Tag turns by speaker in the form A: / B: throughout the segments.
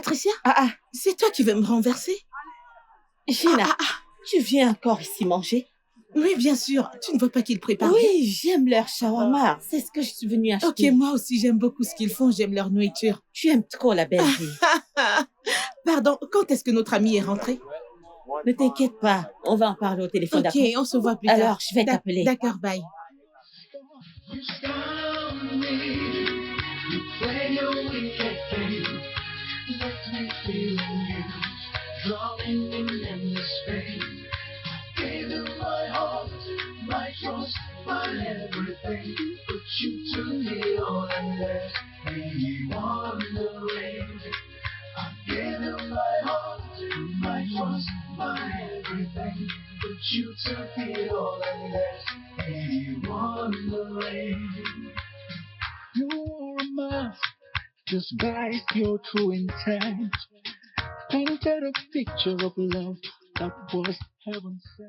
A: Patricia,
B: C'est toi qui veux me renverser?
A: Gina, tu viens encore ici manger?
B: Oui, bien sûr. Tu ne veux pas qu'ils préparent?
A: Oui, j'aime leur shawarma. C'est ce que je suis venue acheter.
B: Ok, moi aussi, j'aime beaucoup ce qu'ils font. J'aime leur nourriture.
A: Tu aimes trop la Belgique.
B: Pardon, quand est-ce que notre ami est rentré?
A: Ne t'inquiète pas, on va en parler au téléphone
B: Ok,
A: d'après.
B: on se voit plus tard.
A: Alors, je vais t'appeler.
B: D'accord, bye.
C: You took it all and left me wondering. You were a mask, just by your true intent. Painted a picture of love that was heaven sent.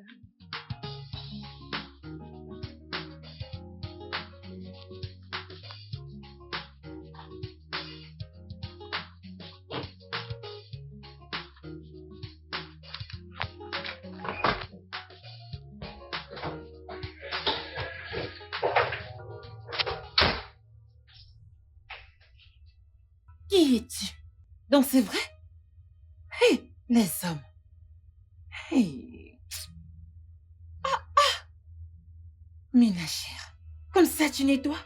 A: Qui es-tu? Donc c'est vrai? Hé, les hommes. Hé. Mina chère, comme ça tu nettoies?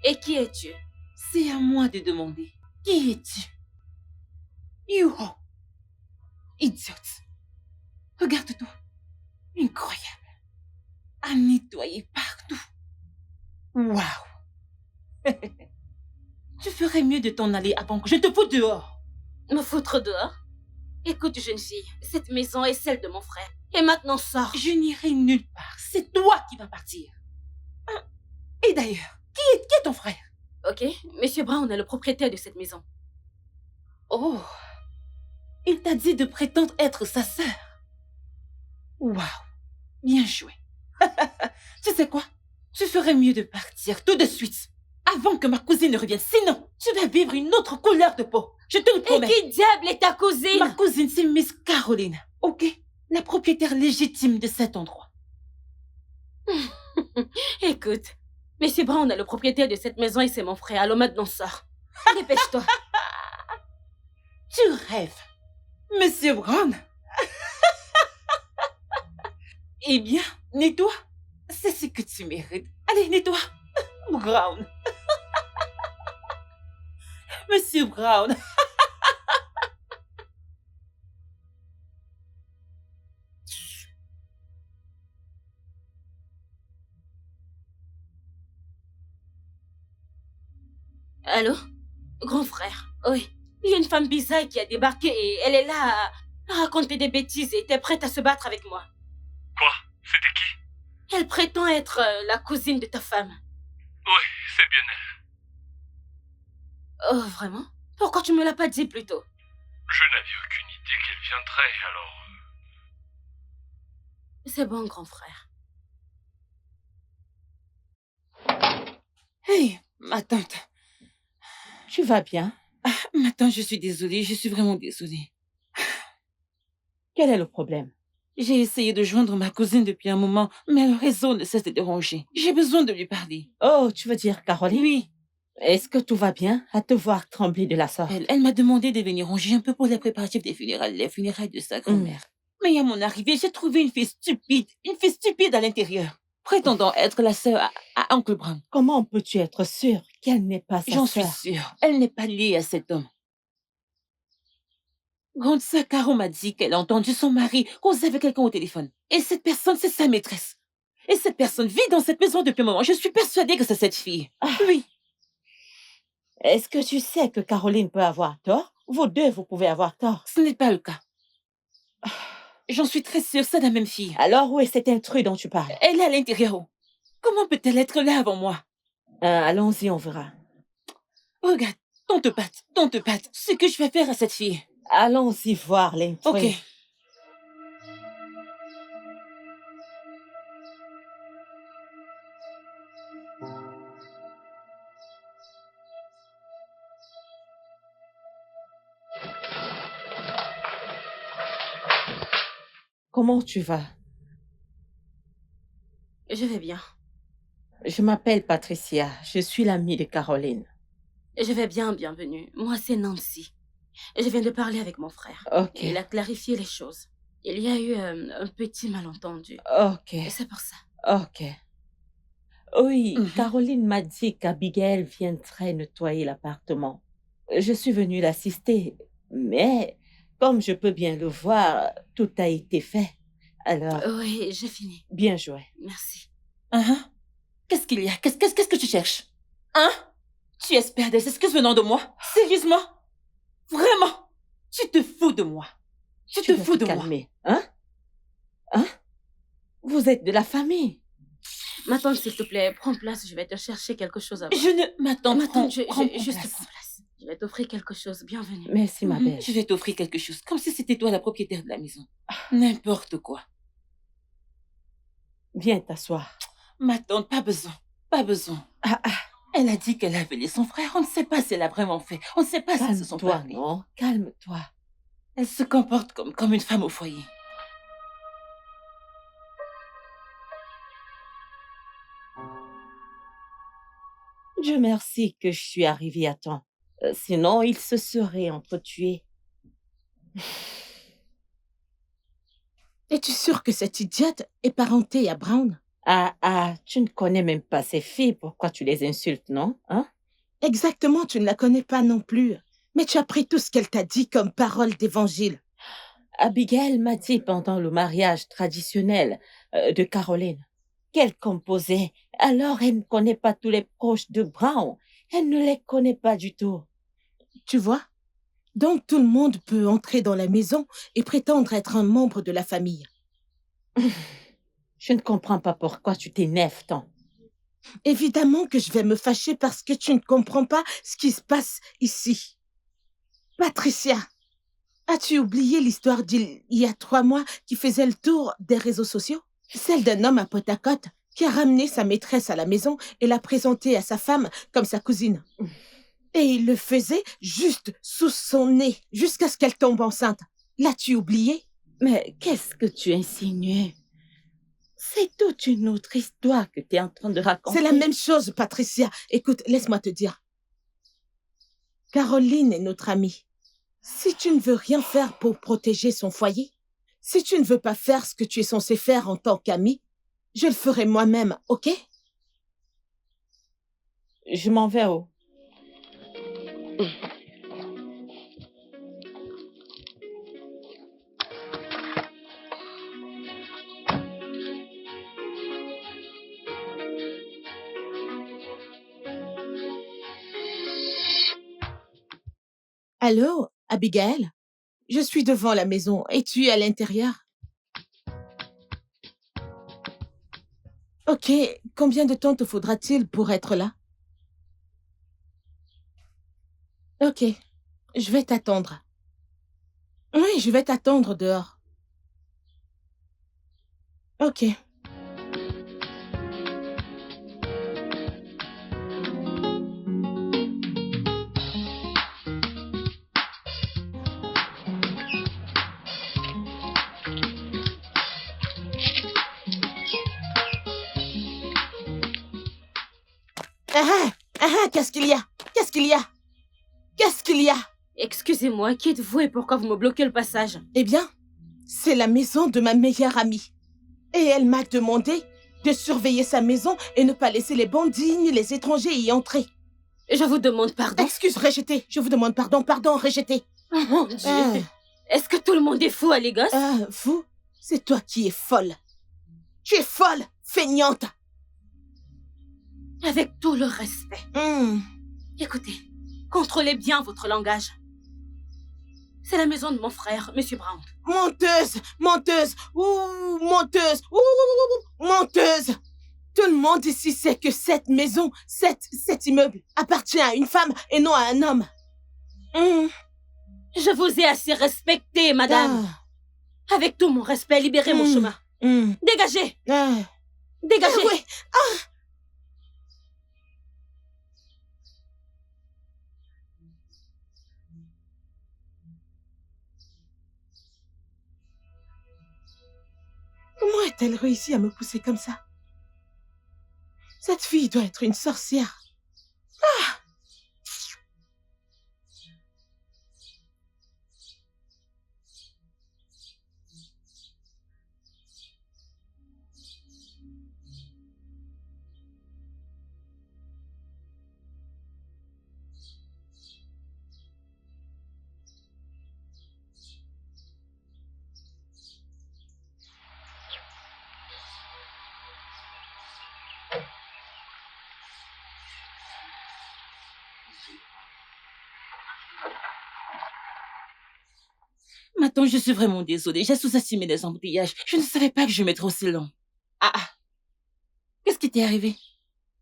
D: Et qui es-tu?
A: C'est à moi de demander. Qui es-tu? Youho. Idiote. Regarde-toi. Incroyable. À nettoyer partout. Waouh. Tu ferais mieux de t'en aller avant que je te foute dehors.
D: Me foutre dehors? Écoute, jeune fille, cette maison est celle de mon frère. Et maintenant, sors.
A: Je n'irai nulle part. C'est toi qui vas partir. Et d'ailleurs, qui est ton frère?
D: Ok, Monsieur Brown est le propriétaire de cette maison.
A: Oh, il t'a dit de prétendre être sa sœur. Waouh, bien joué. Tu sais quoi? Tu ferais mieux de partir tout de suite, avant que ma cousine ne revienne. Sinon, tu vas vivre une autre couleur de peau. Je te le promets.
D: Et qui diable est ta cousine?
A: Ma cousine, c'est Miss Caroline, ok? La propriétaire légitime de cet endroit.
D: Écoute, Monsieur Brown est le propriétaire de cette maison et c'est mon frère. Alors maintenant, sors. Dépêche-toi.
A: Tu rêves, Monsieur Brown? Eh bien, nettoie. C'est ce que tu mérites. Allez, nettoie. Brown. Monsieur Brown.
D: Allô? Grand frère, oui. Il y a une femme bizarre qui a débarqué et elle est là à raconter des bêtises et était prête à se battre avec moi.
E: Quoi? C'était qui?
D: Elle prétend être la cousine de ta femme.
E: Oui, c'est bien elle.
D: Oh, vraiment? Pourquoi tu me l'as pas dit plus tôt?
E: Je n'avais aucune idée qu'elle viendrait, alors...
D: C'est bon, grand frère.
A: Hey, ma tante. Tu vas bien? Ma tante, je suis désolée, je suis vraiment désolée. Quel est le problème? J'ai essayé de joindre ma cousine depuis un moment, mais le réseau ne cesse de déranger. J'ai besoin de lui parler. Oh, tu veux dire Caroline? Oui. Est-ce que tout va bien à te voir trembler de la sorte? Elle m'a demandé de venir ranger un peu pour les préparatifs des funérailles de sa grand-mère. Mais à mon arrivée, j'ai trouvé une fille stupide à l'intérieur, prétendant être la sœur à Uncle Brown. Comment peux-tu être sûre qu'elle n'est pas sa sœur? J'en suis sûre. Elle n'est pas liée à cet homme. Grande sœur Caro m'a dit qu'elle a entendu son mari causer avec quelqu'un au téléphone. Et cette personne, c'est sa maîtresse. Et cette personne vit dans cette maison depuis un moment. Je suis persuadée que c'est cette fille. Oui. Est-ce que tu sais que Caroline peut avoir tort? Vous deux, vous pouvez avoir tort. Ce n'est pas le cas. J'en suis très sûre, c'est la même fille. Alors où est cet intrus dont tu parles? Elle est à l'intérieur. Comment peut-elle être là avant moi? Allons-y, on verra. Regarde, tante Pat, ce que je vais faire à cette fille. Allons-y voir l'intrus. Ok. comment tu vas?
D: Je vais bien.
A: Je m'appelle Patricia. Je suis l'amie de Caroline.
D: Je vais bien, bienvenue. Moi, c'est Nancy. Je viens de parler avec mon frère.
A: Ok.
D: Il a clarifié les choses. Il y a eu un petit malentendu.
A: Ok.
D: Et c'est pour ça.
A: Ok. Oui,
B: Mhm.
A: Caroline m'a dit qu'Abigail viendrait nettoyer l'appartement. Je suis venue l'assister, mais comme je peux bien le voir, tout a été fait. Alors,
D: Oui, j'ai fini.
A: bien joué.
D: Merci.
A: Hein? Qu'est-ce qu'il y a? Qu'est-ce que tu cherches? Hein? Tu espères des excuses venant de moi? Sérieusement? Vraiment? Tu te fous de moi? Tu te fous de moi? Calmer, hein? Hein? Vous êtes de la famille.
D: Ma tante, s'il te plaît, prends place. Je vais te chercher quelque chose à boire.
A: Je ne... Ma tante,
D: Ma tante, juste
A: prends
D: place. Je vais t'offrir quelque chose. Bienvenue.
A: Merci, ma belle.
F: Je vais t'offrir quelque chose, comme si c'était toi la propriétaire de la maison. N'importe quoi.
A: Viens t'asseoir.
F: Ma tante, pas besoin. Pas besoin. Elle a dit qu'elle a appelé son frère. On ne sait pas si elle a vraiment fait. On ne sait pas si elles se sont
A: Calme-toi,
F: parlé.
A: non? Calme-toi.
F: Elle se comporte comme une femme au foyer.
A: Dieu merci que je suis arrivée à temps. Sinon, ils se seraient entretués.
B: Es-tu sûre que cette idiote est parentée à Brown?
A: Tu ne connais même pas ces filles. Pourquoi tu les insultes, non? Hein?
B: Exactement, tu ne la connais pas non plus. Mais tu as pris tout ce qu'elle t'a dit comme parole d'évangile.
A: Abigail m'a dit pendant le mariage traditionnel de Caroline qu'elle composait. Alors, elle ne connaît pas tous les proches de Brown. Elle ne les connaît pas du tout.
B: Tu vois? Donc tout le monde peut entrer dans la maison et prétendre être un membre de la famille.
A: Je ne comprends pas pourquoi tu t'énerves tant.
B: Évidemment que je vais me fâcher parce que tu ne comprends pas ce qui se passe ici. Patricia, as-tu oublié l'histoire d'il y a 3 mois qui faisait le tour des réseaux sociaux? Celle d'un homme à côte à côte qui a ramené sa maîtresse à la maison et l'a présentée à sa femme comme sa cousine. Et il le faisait juste sous son nez, jusqu'à ce qu'elle tombe enceinte. L'as-tu oublié?
A: Mais qu'est-ce que tu insinues? C'est toute une autre histoire que tu es en train de raconter.
B: C'est la même chose, Patricia. Écoute, laisse-moi te dire. Caroline est notre amie. Si tu ne veux rien faire pour protéger son foyer, si tu ne veux pas faire ce que tu es censé faire en tant qu'amie, je le ferai moi-même, ok?
A: Je m'en vais où?
B: Allô, Abigail? Je suis devant la maison. Es-tu à l'intérieur? Ok, combien de temps te faudra-t-il pour être là? Ok, je vais t'attendre. Oui, je vais t'attendre dehors. Ok. Qu'est-ce qu'il y a? Qu'est-ce qu'il y a? Qu'est-ce qu'il y a?
D: Excusez-moi, qui êtes-vous et pourquoi vous me bloquez le passage?
B: Eh bien, c'est la maison de ma meilleure amie. Et elle m'a demandé de surveiller sa maison et ne pas laisser les bandits ni les étrangers y entrer.
D: Je vous demande pardon.
B: Excuse, rejeté. Je vous demande pardon, rejeté.
D: Oh mon Dieu. Est-ce que tout le monde est fou à les gosses?
B: Vous, c'est toi qui es folle. Tu es folle, feignante.
D: Avec tout le respect. Écoutez, contrôlez bien votre langage. C'est la maison de mon frère, Monsieur Brown.
B: Menteuse, menteuse, ouh, menteuse, ouh, menteuse. Tout le monde ici sait que cette maison, cet immeuble appartient à une femme et non à un homme.
D: Je vous ai assez respecté, madame. Avec tout mon respect, libérez mon chemin. Dégagez. Dégagez.
B: Oui. a-t-elle réussi à me pousser comme ça? Cette fille doit être une sorcière.
F: Maintenant, je suis vraiment désolée. J'ai sous-estimé les embouteillages. Je ne savais pas que je mettrais aussi long. Ah. Qu'est-ce qui t'est arrivé?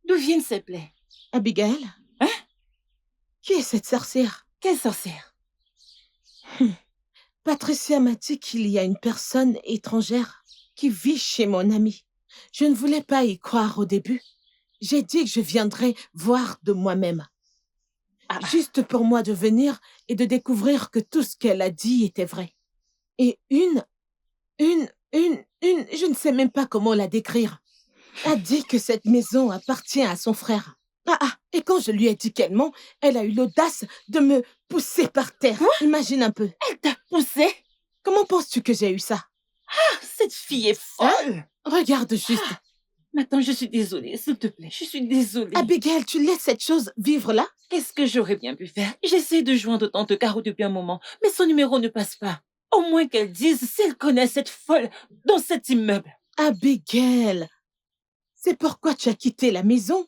F: D'où viennent ces plaies?
B: Abigail?
F: Hein?
B: Qui est cette sorcière?
F: Quelle sorcière?
B: Patricia m'a dit qu'il y a une personne étrangère qui vit chez mon ami. Je ne voulais pas y croire au début. J'ai dit que je viendrais voir de moi-même. Juste pour moi de venir et de découvrir que tout ce qu'elle a dit était vrai. Et je ne sais même pas comment la décrire, a dit que cette maison appartient à son frère. Et quand je lui ai dit qu'elle ment, elle a eu l'audace de me pousser par terre.
F: Quoi?
B: Imagine un peu.
F: Elle t'a poussé?
B: Comment penses-tu que j'ai eu ça?
F: Cette fille est folle!
B: Regarde juste.
F: Maintenant, je suis désolée, s'il te plaît. Je suis désolée.
B: Abigail, tu laisses cette chose vivre là?
F: Qu'est-ce que j'aurais bien pu faire? J'essaie de joindre tante Caro depuis un moment, mais son numéro ne passe pas. Au moins qu'elle dise si elle connaît cette folle dans cet immeuble.
B: Abigail, c'est pourquoi tu as quitté la maison?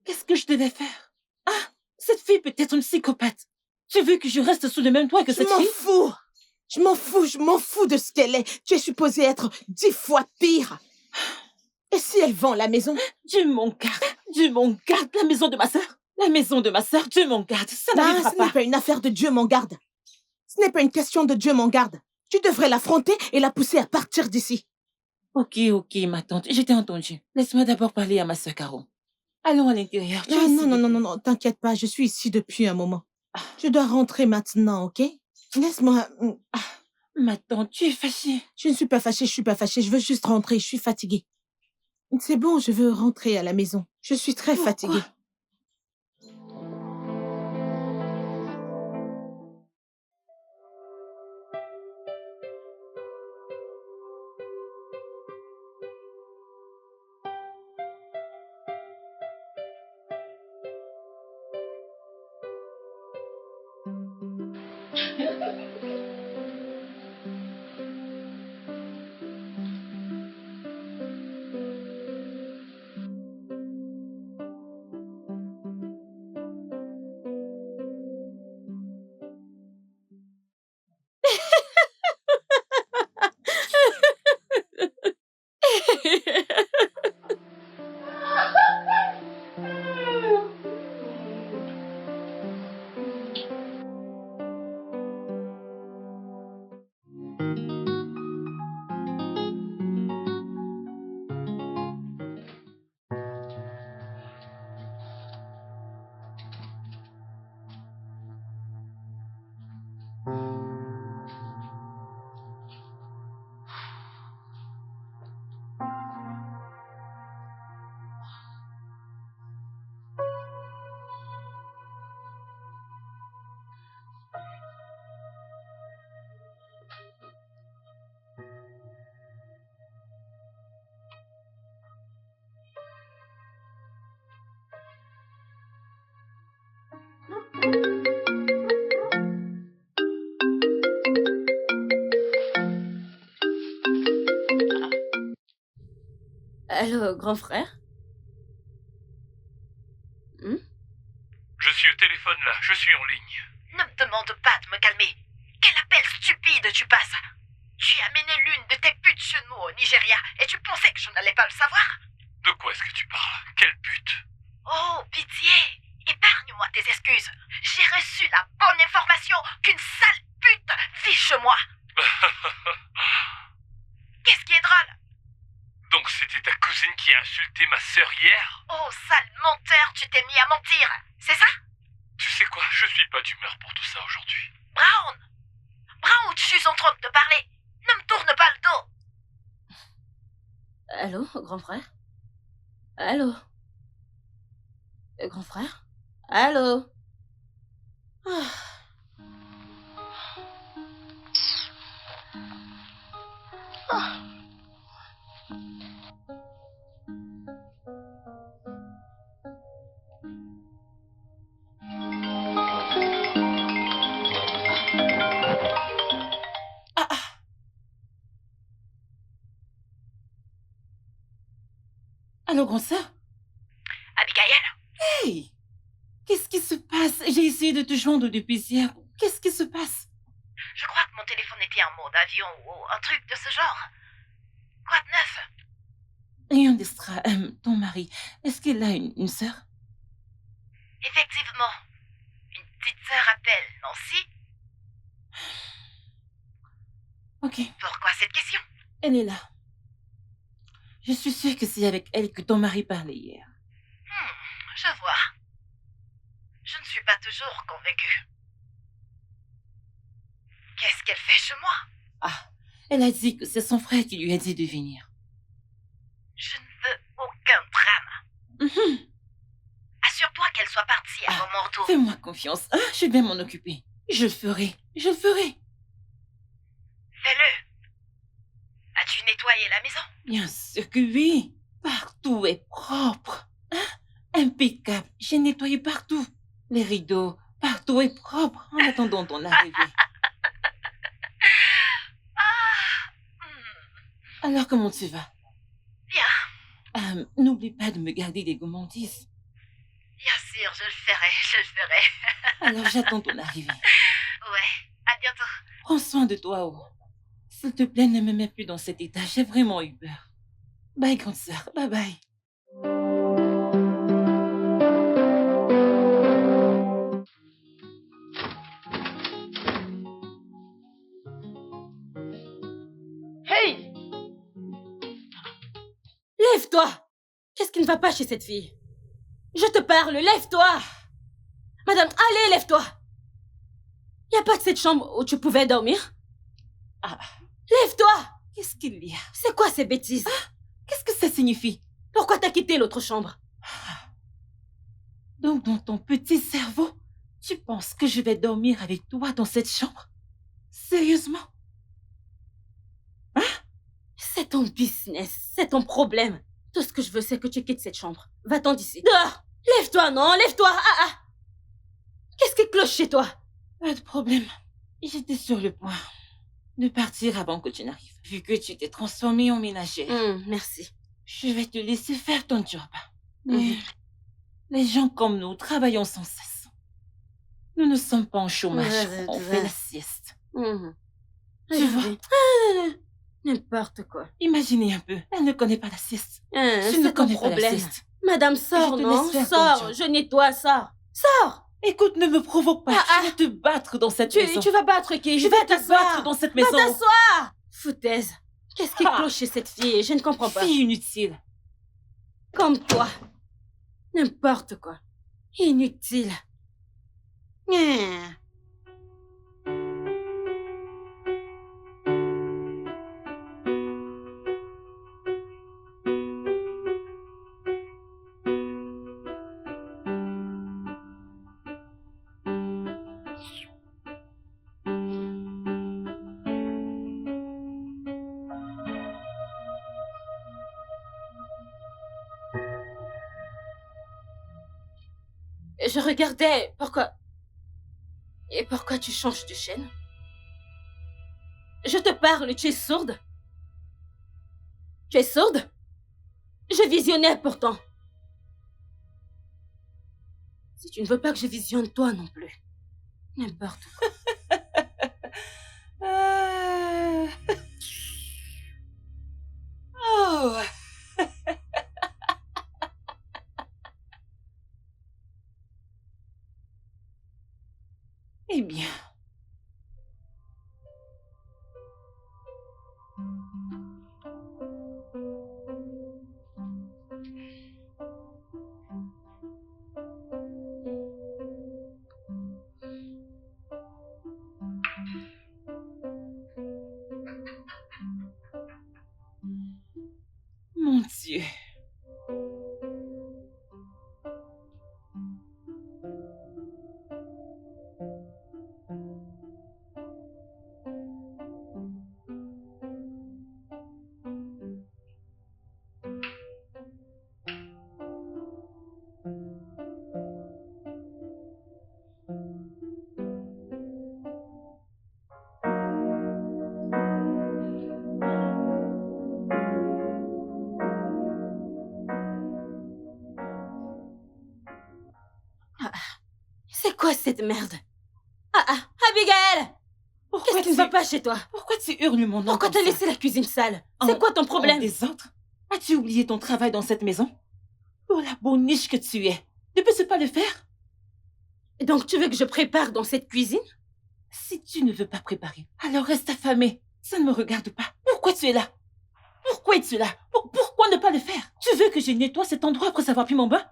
F: Qu'est-ce que je devais faire? Cette fille peut être une psychopathe. Tu veux que je reste sous le même toit que cette fille?
B: Je m'en fous de ce qu'elle est. Tu es supposée être 10 fois pire. Et si elle vend la maison?
F: Dieu m'en garde, la maison de ma sœur. La maison de ma sœur, Dieu m'en garde, ça n'arrivera
B: Ce
F: pas.
B: n'est pas une affaire de Dieu m'en garde. Ce n'est pas une question de Dieu m'en garde. Tu devrais l'affronter et la pousser à partir d'ici.
F: Ok, ma tante, je t'ai entendu. Laisse-moi d'abord parler à ma sœur Caro. Allons à l'intérieur.
B: Non, t'inquiète pas, je suis ici depuis un moment. Je dois rentrer maintenant, ok? Laisse-moi...
F: Ma tante, tu es fâchée.
B: Je ne suis pas fâchée, je veux juste rentrer, je suis fatiguée. C'est bon, je veux rentrer à la maison. Je suis très fatiguée.
D: Allô, grand frère?
E: Je suis au téléphone là, je suis en ligne.
G: Ne me demande pas de me calmer. Quel appel stupide tu passes? Tu as amené l'une de tes putes chez nous au Nigeria et tu pensais que je n'allais pas le savoir?
E: De quoi est-ce que tu parles? Quel but?
G: Oh, pitié! Épargne-moi tes excuses. J'ai reçu la bonne information qu'une sale pute vit chez moi. Qu'est-ce qui est drôle?
E: Donc c'était ta cousine qui a insulté ma sœur hier?
G: Oh, sale menteur, tu t'es mis à mentir. C'est ça?
E: Tu sais quoi, je suis pas d'humeur pour tout ça aujourd'hui.
G: Brown, je suis en train de te parler. Ne me tourne pas le dos.
D: Allô, grand frère? Allô? Grand frère? Allô? Ah.
A: Ah, ah. Allô, grande sœur?
G: Abigail,
A: Hey! Qu'est-ce qui se passe? J'ai essayé de te joindre depuis hier. Qu'est-ce qui se passe?
G: je crois que mon téléphone était en mode avion ou un truc de ce genre. Quoi de neuf?
A: Rien d'extra. Ton mari, est-ce qu'il a une sœur?
G: Effectivement, une petite sœur appelle Nancy.
A: Ok,
G: Pourquoi cette question?
A: elle est là. Je suis sûre que c'est avec elle que ton mari parlait hier.
G: Je vois. Je ne suis pas toujours convaincue. Qu'est-ce qu'elle fait chez moi?
A: Ah, elle a dit que c'est son frère qui lui a dit de venir.
G: Je ne veux aucun drame.
A: Mhm.
G: Assure-toi qu'elle soit partie avant mon retour.
A: Fais-moi confiance. Ah, je vais m'en occuper. Je le ferai. Je le ferai.
G: Fais-le. As-tu nettoyé la maison?
A: Bien sûr que oui. Partout est propre. Hein? Impeccable. J'ai nettoyé partout. Les rideaux, partout est propre en attendant ton arrivée. Alors, comment tu vas?
G: Bien.
A: N'oublie pas de me garder des gourmandises.
G: Bien sûr, je le ferai.
A: Alors, j'attends ton arrivée.
G: Ouais, à bientôt.
A: Prends soin de toi, oh. S'il te plaît, ne me mets plus dans cet état. J'ai vraiment eu peur. Bye, grande sœur. Bye bye.
B: Hey!
D: Lève-toi! Qu'est-ce qui ne va pas chez cette fille? Je te parle, lève-toi! Madame, allez, lève-toi! Y a pas que cette chambre où tu pouvais dormir?
A: Ah,
D: Lève-toi!
A: qu'est-ce qu'il y a?
D: C'est quoi ces bêtises?
A: Qu'est-ce que ça signifie?
D: Pourquoi t'as quitté l'autre chambre?
A: Donc, dans ton petit cerveau, tu penses que je vais dormir avec toi dans cette chambre? Sérieusement?
D: C'est ton business, c'est ton problème. Tout ce que je veux, c'est que tu quittes cette chambre. Va-t'en d'ici. Dehors! Lève-toi, non, lève-toi! Ah, ah! Qu'est-ce qui cloche chez toi?
A: Pas de problème. J'étais sur le point de partir avant que tu n'arrives. Vu que tu t'es transformée en ménagère,
D: Merci.
A: je vais te laisser faire ton job. Mais les gens comme nous travaillons sans cesse. Nous ne sommes pas en chômage. On fait la sieste. Tu vois?
D: N'importe quoi.
A: Imaginez un peu. Elle ne connaît pas la sieste. Tu ne
D: C'est ton
A: connais pas la
D: problème.
A: sieste.
D: Madame,
A: je
D: sors,
A: te
D: non?
A: laisse faire ton
D: Sors,
A: job.
D: je nettoie, sors. Sors!
A: Écoute, ne me provoque pas.
D: Ah,
A: Je vais te battre dans cette maison.
D: Tu vas battre qui?
A: Je vais te battre dans cette maison.
D: Va t'asseoir! Foutaise. Qu'est-ce qui
A: Ah.
D: cloche chez cette fille? Je ne comprends pas.
A: Fille inutile.
D: Comme toi. N'importe quoi. Inutile. Je regardais. Pourquoi? Et pourquoi tu changes de chaîne? Je te parle, tu es sourde? Tu es sourde? Je visionnais pourtant. Si tu ne veux pas que je visionne toi non plus. N'importe quoi.
A: Ah. Oh. Eh bien.
D: quoi cette merde? Abigail!
A: Pourquoi
D: Qu'est-ce qui ne va pas chez toi?
A: Pourquoi tu hurles mon nom
D: Pourquoi
A: comme
D: t'as
A: ça?
D: laissé la cuisine sale?
A: En-
D: C'est quoi ton
A: En
D: problème?
A: désordre? As-tu oublié ton travail dans cette maison? Pour la boniche que tu es. Ne peux-tu pas le faire?
D: Donc tu veux que je prépare dans cette cuisine?
A: Si tu ne veux pas préparer, alors reste affamé. Ça ne me regarde pas. Pourquoi tu es là? Pourquoi es-tu là? Pourquoi ne pas le faire? Tu veux que je nettoie cet endroit après avoir pris mon bain?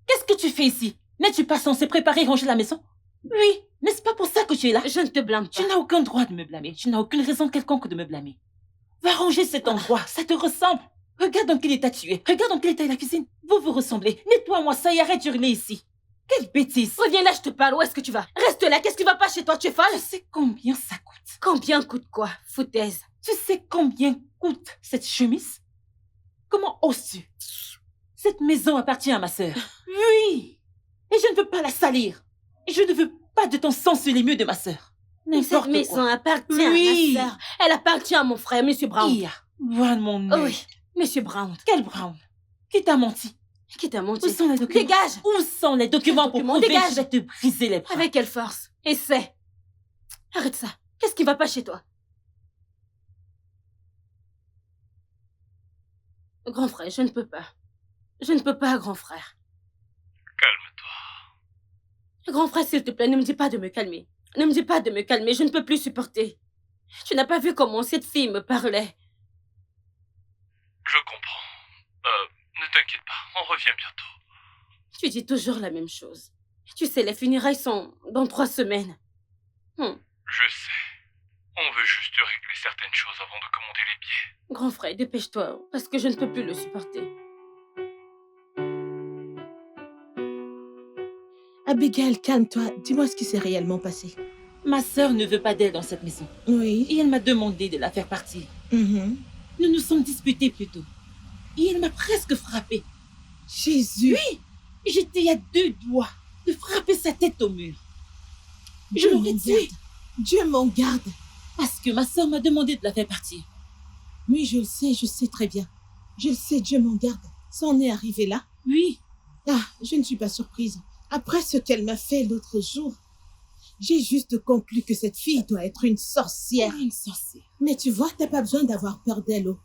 A: Qu'est-ce que tu fais ici? N'es-tu pas censé préparer et ranger la maison? Oui, n'est-ce pas pour ça que tu es là?
D: Je ne te blâme pas.
A: Tu n'as aucun droit de me blâmer. Tu n'as aucune raison quelconque de me blâmer. Va ranger cet endroit, ça te ressemble. Regarde dans quel état tu es. Regarde dans quel état est la cuisine. Vous vous ressemblez. Nettoie-moi ça et arrête d'hurler ici. Quelle bêtise.
D: Reviens là, je te parle. Où est-ce que tu vas? Reste là. Qu'est-ce qui va pas chez toi? Tu es folle?
A: Tu sais combien ça coûte?
D: Combien coûte quoi? Foutaise.
A: Tu sais combien coûte cette chemise? Comment oses-tu? Cette maison appartient à ma sœur. Oui. Et je ne veux pas la salir. Et je ne veux pas de ton sang sur les murs de ma sœur.
D: Cette
A: N'importe
D: maison
A: quoi.
D: appartient
A: Oui.
D: à ma sœur. Elle appartient à mon frère, Monsieur Brown.
A: Ia, voilà mon
D: Oh
A: œil.
D: oui, Monsieur Brown.
A: Quel Brown? Qui t'a menti?
D: Qui t'a
A: Où
D: menti?
A: sont les documents?
D: Dégage!
A: Où sont les documents pour
D: documents?
A: prouver
D: Dégage!
A: que je vais te briser les bras?
D: Avec quelle force? Essaie. Arrête ça. Qu'est-ce qui va pas chez toi? Grand frère, je ne peux pas. Je ne peux pas, grand frère.
E: Calme-toi.
D: Grand frère, s'il te plaît, ne me dis pas de me calmer. Ne me dis pas de me calmer, je ne peux plus supporter. Tu n'as pas vu comment cette fille me parlait.
E: Je comprends. Ne t'inquiète pas, on revient bientôt.
D: Tu dis toujours la même chose. Tu sais, les funérailles sont dans 3 semaines.
E: Je sais. On veut juste régler certaines choses avant de commander les billets.
D: Grand frère, dépêche-toi, parce que je ne peux plus le supporter.
B: Abigail, calme-toi. Dis-moi ce qui s'est réellement passé.
A: Ma sœur ne veut pas d'elle dans cette maison.
B: Oui.
A: Et elle m'a demandé de la faire partir.
B: Mhm.
A: Nous nous sommes disputés plus tôt. Et elle m'a presque frappée.
B: Jésus.
A: J'étais à 2 doigts de frapper sa tête au mur. Je
B: Dieu
A: l'aurais
B: m'en
A: tuée.
B: garde. Dieu m'en garde.
A: Parce que ma sœur m'a demandé de la faire partir.
B: Oui, je sais très bien. Je le sais, Dieu m'en garde. Ça en est arrivé là.
A: Oui,
B: Ah, je ne suis pas surprise. Après ce qu'elle m'a fait l'autre jour, j'ai juste conclu que cette fille doit être une sorcière.
A: une sorcière.
B: Mais tu vois, t'as pas besoin d'avoir peur d'elle, oh.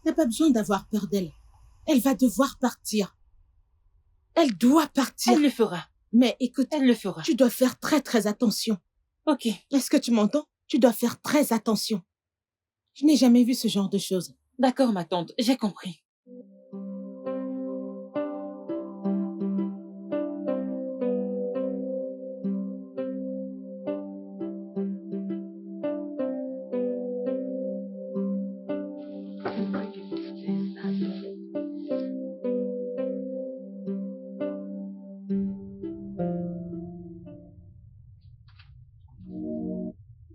B: T'as pas besoin d'avoir peur d'elle. Elle va devoir partir. Elle doit partir.
A: Elle le fera.
B: Mais écoute,
A: Elle le fera.
B: tu dois faire très très attention.
A: Ok.
B: Est-ce que tu m'entends? Tu dois faire très attention. Je n'ai jamais vu ce genre de choses.
A: D'accord, ma tante, j'ai compris.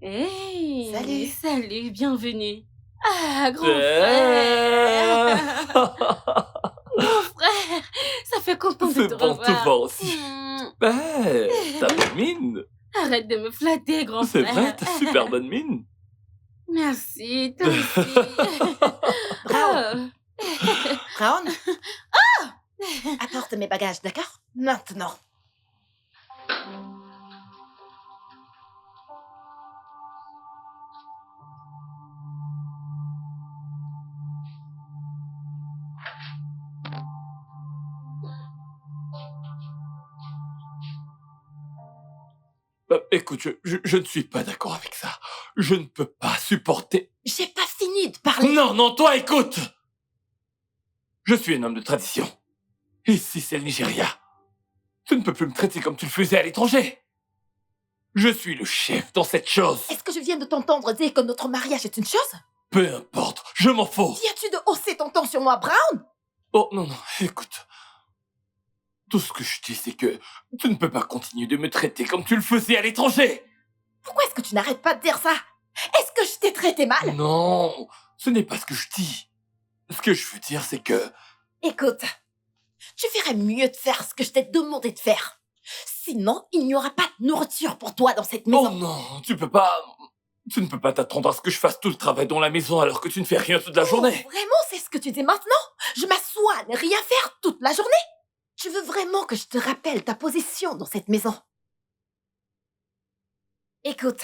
D: Hey!
G: Salut.
D: Salut, bienvenue. Ah, grand frère! Grand frère! Ça fait content de
E: C'est
D: te
E: bon
D: revoir.
E: te voir aussi.
D: Hmm,
E: T'as bonne mine.
D: Arrête de me flatter, grand
E: C'est
D: frère.
E: vrai, t'as super bonne mine.
D: Merci, toi aussi.
G: Brown,
D: Oh.
G: Brown. Apporte mes bagages, d'accord? Maintenant.
E: Écoute, je ne suis pas d'accord avec ça. Je ne peux pas supporter...
G: J'ai pas fini de parler.
E: Non, non, toi, écoute! Je suis un homme de tradition. Ici, c'est le Nigeria. Tu ne peux plus me traiter comme tu le faisais à l'étranger. Je suis le chef dans cette chose.
G: Est-ce que je viens de t'entendre dire que notre mariage est une chose?
E: Peu importe, je m'en fous.
G: Viens-tu de hausser ton ton sur moi, Brown?
E: Oh, non, non, écoute. Tout ce que je dis, c'est que tu ne peux pas continuer de me traiter comme tu le faisais à l'étranger.
G: Pourquoi est-ce que tu n'arrêtes pas de dire ça? Est-ce que je t'ai traité mal?
E: Non, ce n'est pas ce que je dis. Ce que je veux dire, c'est que...
G: Écoute, tu ferais mieux de faire ce que je t'ai demandé de faire. Sinon, il n'y aura pas de nourriture pour toi dans cette
E: Oh
G: maison.
E: non, tu peux pas... Tu ne peux pas t'attendre à ce que je fasse tout le travail dans la maison alors que tu ne fais rien toute la journée.
G: Oh, vraiment, c'est ce que tu dis maintenant? Je m'assois à ne rien faire toute la journée? Tu veux vraiment que je te rappelle ta position dans cette maison? Écoute,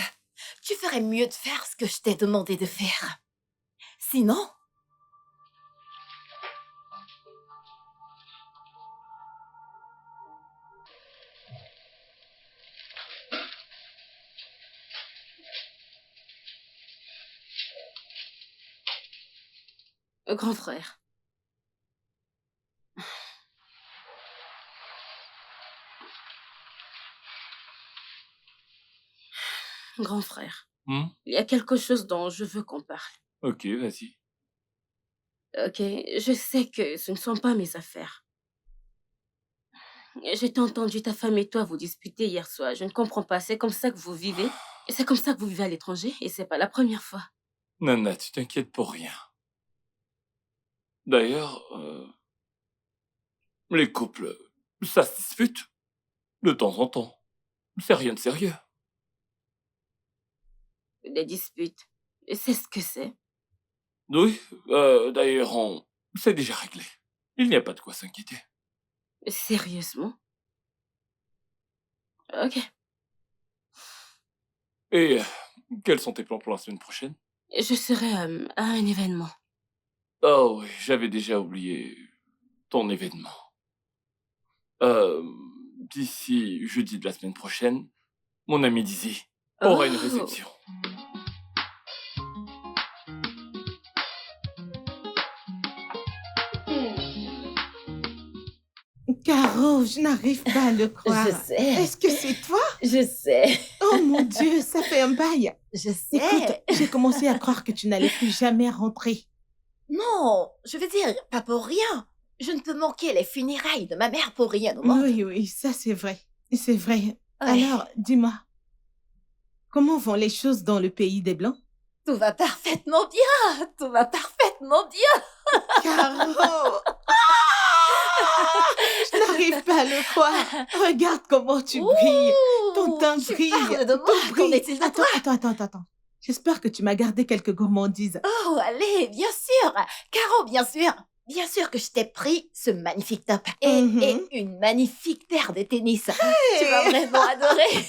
G: tu ferais mieux de faire ce que je t'ai demandé de faire. Sinon,
D: Grand frère. Grand frère,
E: Hmm?
D: il y a quelque chose dont je veux qu'on parle.
E: Ok, vas-y.
D: Ok, je sais que ce ne sont pas mes affaires. J'ai entendu ta femme et toi vous disputer hier soir. Je ne comprends pas. C'est comme ça que vous vivez. Et c'est comme ça que vous vivez à l'étranger. Et c'est pas la première fois.
E: Nana, tu t'inquiètes pour rien. D'ailleurs, les couples, ça se dispute. De temps en temps. C'est rien de sérieux.
D: Des disputes. Et c'est ce que c'est.
E: Oui, d'ailleurs, c'est déjà réglé. Il n'y a pas de quoi s'inquiéter.
D: Sérieusement. Ok.
E: Et quels sont tes plans pour la semaine prochaine?
D: Je serai à un événement.
E: Oh oui, j'avais déjà oublié ton événement. D'ici jeudi de la semaine prochaine, mon ami Dizzy aura une
D: Oh.
E: réception.
B: Caro, je n'arrive pas à le croire.
G: je sais.
B: Est-ce que c'est toi?
G: Je sais.
B: Oh mon Dieu, ça fait un bail.
G: Je sais.
B: Écoute, j'ai commencé à croire que tu n'allais plus jamais rentrer.
G: Non, je veux dire, pas pour rien. Je ne peux manquer les funérailles de ma mère pour rien au monde.
B: Oui, oui, ça c'est vrai. C'est vrai.
G: Ouais.
B: Alors, dis-moi, comment vont les choses dans le pays des Blancs?
G: Tout va parfaitement bien. Tout va parfaitement bien.
B: Caro! Je n'arrive pas à le croire. Regarde comment tu brilles. Ton teint
G: tu
B: brille.
G: parles de moi.
B: Tout
G: Qu'en
B: brille.
G: est-il de toi?
B: Attends. J'espère que tu m'as gardé quelques gourmandises.
G: Oh, allez, bien sûr. Caro, bien sûr. Bien sûr que je t'ai pris ce magnifique top et,
B: Mhm.
G: et une magnifique paire de tennis. Tu vas vraiment adorer.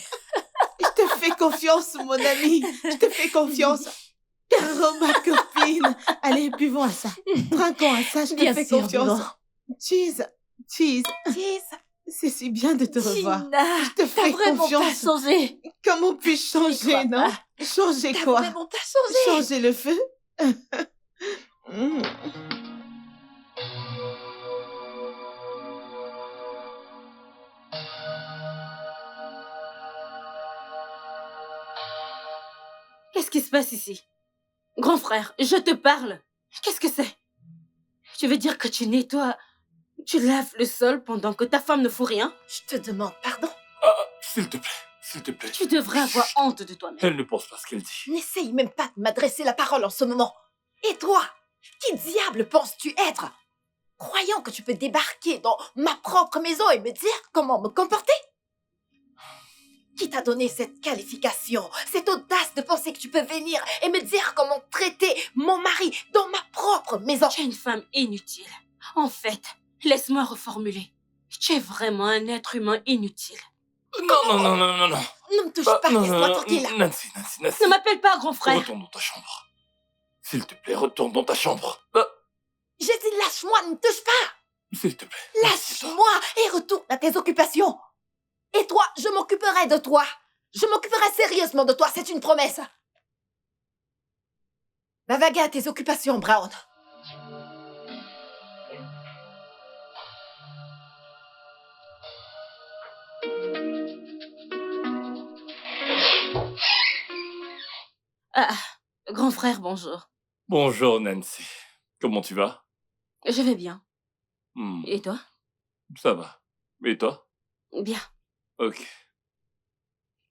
B: Je te fais confiance, mon ami. Je te fais confiance. Caro, ma copine. Allez, buvons à ça. Trinquons à ça, je te
G: Bien
B: fais
G: sûr,
B: confiance.
G: buvons.
B: Cheese.
G: Cheese.
B: C'est si bien de te revoir.
G: Gina,
B: Je te
G: t'as
B: fais
G: vraiment pas
B: confiance.
G: changé.
B: Comment puis-je changer,
G: crois
B: non?
G: pas.
B: Changer
G: T'as
B: quoi?
G: vraiment pas changé.
B: Changer le feu? Mm.
D: Qu'est-ce qui se passe ici? Grand frère, je te parle. Qu'est-ce que c'est? Tu veux dire que tu nettoies, tu laves le sol pendant que ta femme ne fout rien?
G: Je te demande pardon.
E: S'il te plaît, s'il te plaît.
D: Tu devrais avoir honte de toi-même.
E: Elle ne pense pas ce qu'elle dit.
G: N'essaye même pas de m'adresser la parole en ce moment. Et toi, qui diable penses-tu être? Croyant que tu peux débarquer dans ma propre maison et me dire comment me comporter? Qui t'a donné cette qualification, cette audace de penser que tu peux venir et me dire comment traiter mon mari dans ma propre maison?
D: Tu es une femme inutile. En fait, laisse-moi reformuler. Tu es vraiment un être humain inutile.
E: Non.
G: Ne me touche
E: Bah,
G: pas,
E: non,
G: laisse-moi
E: non,
G: tranquille.
E: Nancy.
D: Ne m'appelle pas grand frère.
E: Retourne dans ta chambre. S'il te plaît, retourne dans ta chambre.
G: J'ai dit lâche-moi, ne me touche pas.
E: S'il te plaît. assieds-toi.
G: Lâche-moi et retourne à tes occupations. Et toi, je m'occuperai de toi. Je m'occuperai sérieusement de toi, c'est une promesse. Va vaguer à tes occupations, Brown.
D: Ah, grand frère, bonjour.
E: Bonjour, Nancy. Comment tu vas?
D: Je vais bien.
E: Hmm,
D: Et toi?
E: Ça va. Et toi?
D: Bien.
E: Ok.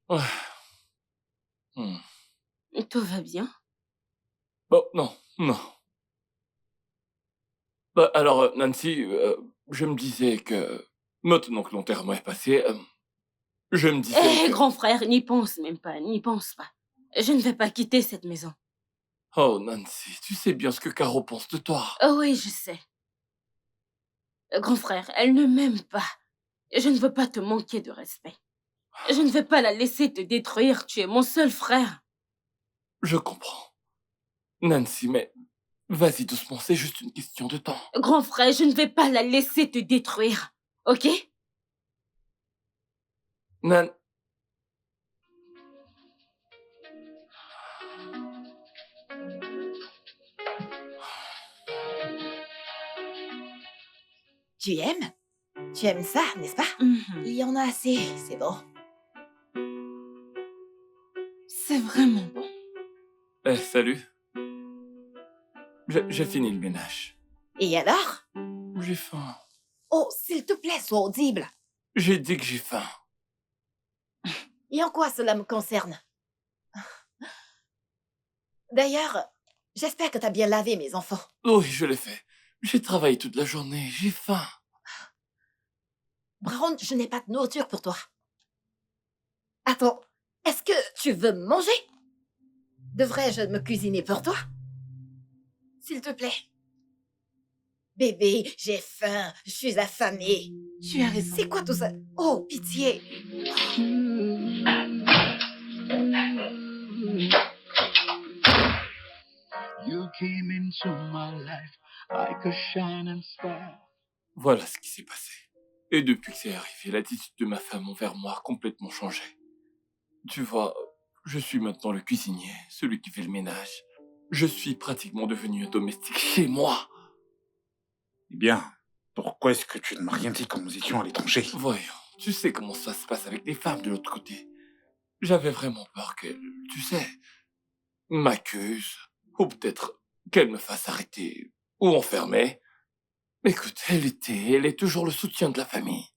E: Ouais. Hmm.
D: Tout va bien?
E: Bon, non. Bah, alors, Nancy, je me disais que, maintenant que l'enterrement est passé, je me disais
D: Eh,
E: que...
D: grand frère, n'y pense même pas, n'y pense pas. Je ne vais pas quitter cette maison.
E: Oh, Nancy, tu sais bien ce que Caro pense de toi.
D: Oh oui, je sais. Grand frère, elle ne m'aime pas. Je ne veux pas te manquer de respect. Je ne vais pas la laisser te détruire. Tu es mon seul frère.
E: Je comprends. Nancy, mais vas-y doucement, c'est juste une question de temps.
D: Grand frère, je ne vais pas la laisser te détruire. Ok?
E: Nan...
G: Tu aimes? Tu aimes ça, n'est-ce pas? Il y en a assez, c'est bon.
D: C'est vraiment bon.
E: Eh, salut. J'ai fini le ménage.
G: Et alors?
E: J'ai faim.
G: Oh, s'il te plaît, sois audible.
E: J'ai dit que j'ai faim.
G: Et en quoi cela me concerne? D'ailleurs, j'espère que t'as bien lavé mes enfants.
E: Oui, je l'ai fait. J'ai travaillé toute la journée, j'ai faim.
G: Brown, je n'ai pas de nourriture pour toi. Attends, est-ce que tu veux manger? Devrais-je me cuisiner pour toi? S'il te plaît. Bébé, j'ai faim, je suis affamée.
A: Tu as raison.
G: C'est quoi tout ça? Oh, pitié.
C: You came into my life like a shining star.
E: Voilà ce qui s'est passé. Et depuis que c'est arrivé, l'attitude de ma femme envers moi a complètement changé. Tu vois, je suis maintenant le cuisinier, celui qui fait le ménage. Je suis pratiquement devenu un domestique chez moi.
H: Eh bien, pourquoi est-ce que tu ne m'as rien dit quand nous étions à l'étranger?
E: Voyons, tu sais comment ça se passe avec les femmes de l'autre côté. J'avais vraiment peur qu'elles, tu sais, m'accusent, ou peut-être qu'elles me fassent arrêter ou enfermer. Écoute, elle est toujours le soutien de la famille.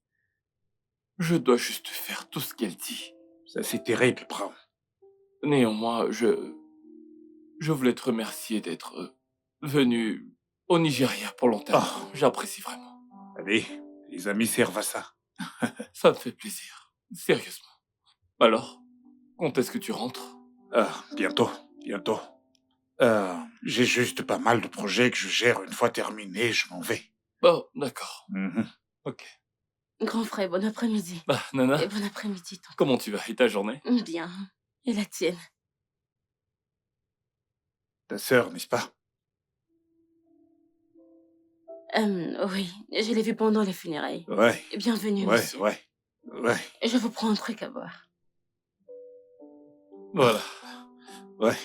E: Je dois juste faire tout ce qu'elle dit.
H: Ça, c'est terrible, Brown.
E: Néanmoins, je voulais te remercier d'être venu au Nigeria pour longtemps.
H: Oh.
E: J'apprécie vraiment.
H: Allez, les amis servent à ça.
E: Ça me fait plaisir. Sérieusement. Alors, quand est-ce que tu rentres?
H: Bientôt. J'ai juste pas mal de projets que je gère. Une fois terminé, je m'en vais.
E: Oh, d'accord.
H: Mhm.
E: Ok.
D: Grand frère, bon après-midi.
E: Bah, Nana,
D: Et bon après-midi, tonton.
E: comment tu vas et ta journée?
D: Bien. Et la tienne?
H: Ta sœur, n'est-ce pas?
D: Oui, je l'ai vu pendant les funérailles.
H: Ouais,
D: Bienvenue, monsieur.
H: ouais.
D: Je vous prends un truc à boire.
E: Voilà.
H: Ouais.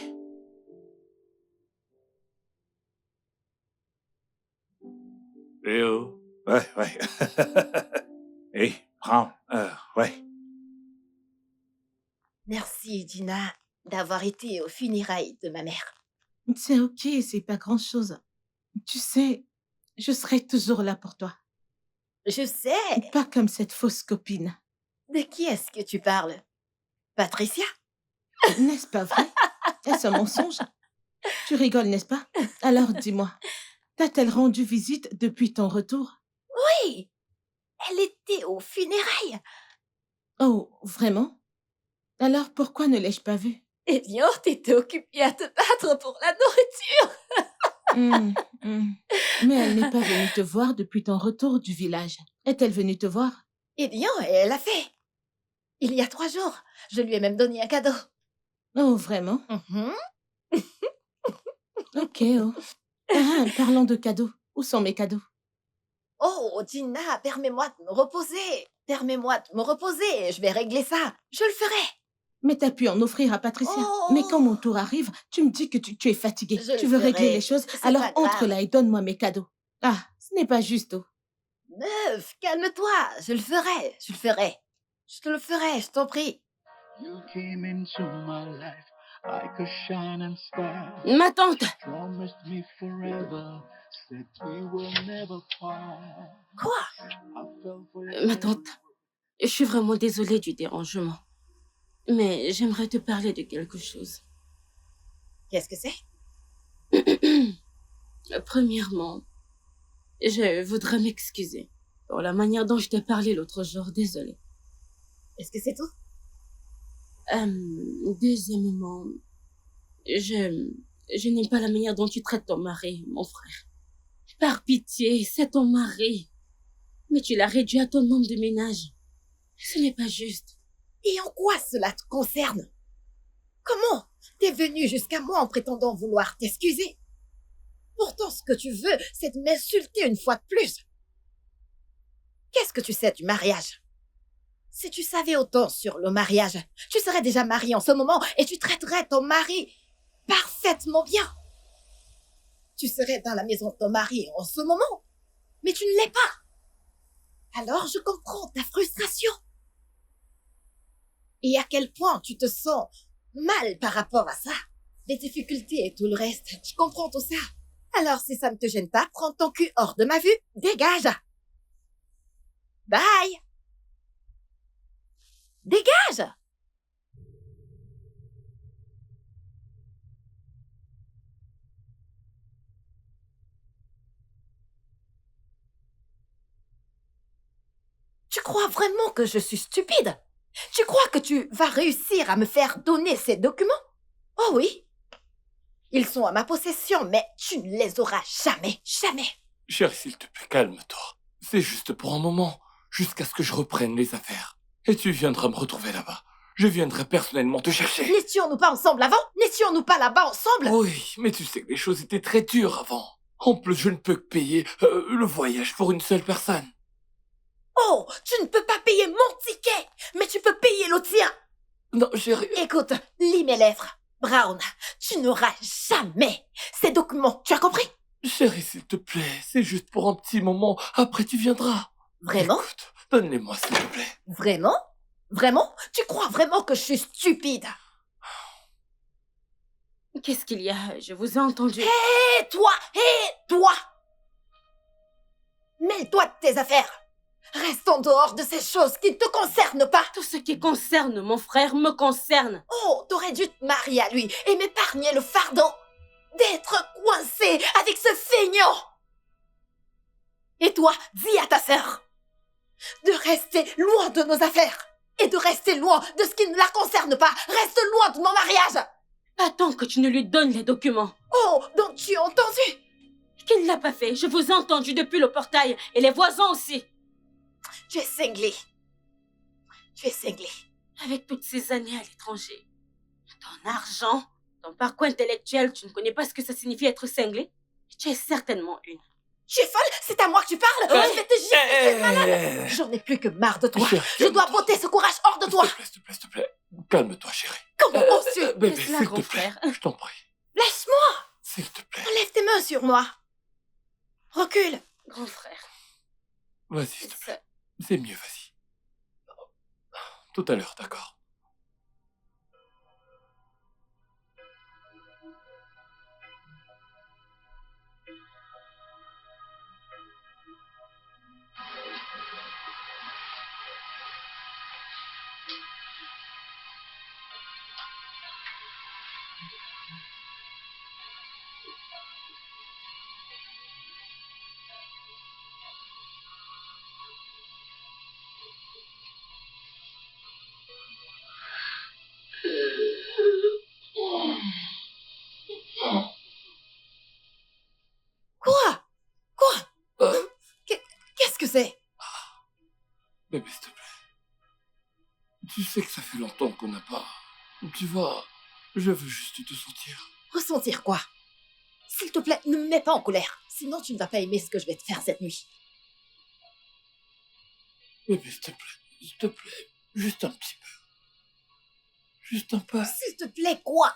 E: Eh oh.
H: Ouais. Hé, Brown, ouais.
G: Merci, Dina, d'avoir été aux funérailles de ma mère.
B: C'est ok, c'est pas grand-chose. Tu sais, je serai toujours là pour toi.
G: Je sais.
B: Pas comme cette fausse copine.
G: De qui est-ce que tu parles? Patricia?
B: N'est-ce pas vrai? Est-ce un mensonge? Tu rigoles, n'est-ce pas? Alors dis-moi, t'a-t-elle rendu visite depuis ton retour?
G: Oui, elle était aux funérailles.
B: Oh, vraiment? Alors pourquoi ne l'ai-je pas vue?
G: Eh bien, t'étais occupée à te battre pour la nourriture.
B: Mais elle n'est pas venue te voir depuis ton retour du village. Est-elle venue te voir?
G: Eh bien, elle l'a fait. Il y a 3 jours, je lui ai même donné un cadeau.
B: Oh, vraiment?
G: Mhm.
B: Ok, oh. Parlons de cadeaux. Où sont mes cadeaux?
G: Oh, Dina, permets-moi de me reposer. Je vais régler ça. Je le ferai.
B: Mais t'as pu en offrir à Patricia.
G: Oh.
B: Mais quand mon tour arrive, tu me dis que tu es fatiguée.
G: Je
B: Tu
G: le
B: veux
G: ferai.
B: régler les choses,
G: C'est
B: alors
G: pas grave.
B: entre là et donne-moi mes cadeaux. Ah, ce n'est pas juste, oh.
G: Meuf, calme-toi. Je le ferai. Je te le ferai, je t'en prie.
C: You came into my life like a shining star.
D: Ma tante!
C: Promised me forever, said we will never part.
G: Quoi?
C: I fell for
D: Ma tante, je suis vraiment désolée du dérangement. Mais j'aimerais te parler de quelque chose.
G: Qu'est-ce que c'est?
D: Premièrement, je voudrais m'excuser pour la manière dont je t'ai parlé l'autre jour. Désolée.
G: Est-ce que c'est tout?
D: Deuxièmement, je n'aime pas la manière dont tu traites ton mari, mon frère. Par pitié, c'est ton mari. Mais tu l'as réduit à ton homme de ménage. Ce n'est pas juste.
G: Et en quoi cela te concerne? Comment t'es venu jusqu'à moi en prétendant vouloir t'excuser? Pourtant, ce que tu veux, c'est de m'insulter une fois de plus. Qu'est-ce que tu sais du mariage? Si tu savais autant sur le mariage, tu serais déjà marié en ce moment et tu traiterais ton mari parfaitement bien. Tu serais dans la maison de ton mari en ce moment, mais tu ne l'es pas. Alors je comprends ta frustration. Et à quel point tu te sens mal par rapport à ça. Les difficultés et tout le reste, je comprends tout ça. Alors si ça ne te gêne pas, prends ton cul hors de ma vue, dégage. Bye. Dégage. Tu crois vraiment que je suis stupide? Tu crois que tu vas réussir à me faire donner ces documents? Oh oui. Ils sont à ma possession, mais tu ne les auras jamais, jamais.
E: Chérie, s'il te plaît, calme-toi. C'est juste pour un moment, jusqu'à ce que je reprenne les affaires. Et tu viendras me retrouver là-bas. Je viendrai personnellement te chercher.
G: N'étions-nous pas ensemble avant? N'étions-nous pas là-bas ensemble?
E: Oui, mais tu sais que les choses étaient très dures avant. En plus, je ne peux que payer le voyage pour une seule personne.
G: Oh, tu ne peux pas payer mon ticket, mais tu peux payer le tien.
E: Non, chérie.
G: Écoute, lis mes lèvres. Brown, tu n'auras jamais ces documents, tu as compris?
E: Chérie, s'il te plaît, c'est juste pour un petit moment. Après, tu viendras.
G: Vraiment?
E: Écoute, donne-les-moi, s'il te plaît.
G: Vraiment? Vraiment? Tu crois vraiment que je suis stupide?
D: Qu'est-ce qu'il y a? Je vous ai entendu.
G: Hé, toi! Hé, toi! Mêle-toi de tes affaires. Reste en dehors de ces choses qui ne te concernent pas.
D: Tout ce qui concerne mon frère me concerne.
G: Oh, t'aurais dû te marier à lui et m'épargner le fardeau d'être coincé avec ce feignant. Et toi, dis à ta sœur de rester loin de nos affaires et de rester loin de ce qui ne la concerne pas. Reste loin de mon mariage.
D: Pas tant que tu ne lui donnes les documents.
G: Oh, donc tu as entendu?
D: Qui ne l'a pas fait? Je vous ai entendu depuis le portail et les voisins aussi.
G: Tu es cinglé. Tu es cinglé.
D: Avec toutes ces années à l'étranger, ton argent, ton parcours intellectuel, tu ne connais pas ce que ça signifie être cinglé? Tu es certainement une.
G: Tu es folle? C'est à moi que tu parles? Je vais te gifler, tu es malade. J'en ai plus que marre de toi.
E: Chérie,
G: Je dois botter ce courage hors de toi.
E: S'il te plaît, s'il te plaît. Calme-toi, chérie.
G: Comment oses-tu?
E: Bébé,
D: Laisse-la,
E: s'il te
D: grand
E: plaît.
D: frère.
E: Je t'en prie.
G: Laisse-moi.
E: S'il te plaît.
G: Enlève tes mains sur moi. Recule.
D: Grand frère.
E: Vas-y, s'il te plaît.
D: Ça-
E: C'est mieux, vas-y. Tout à l'heure, d'accord.
G: Quoi? Qu'est-ce que c'est?
E: Bébé, s'il te plaît. Tu sais que ça fait longtemps qu'on n'a pas... Tu vois, je veux juste te sentir.
G: Ressentir quoi? S'il te plaît, ne me mets pas en colère. Sinon, tu ne vas pas aimer ce que je vais te faire cette nuit.
E: Bébé, s'il te plaît, juste un petit peu. Juste un peu.
G: S'il te plaît, quoi?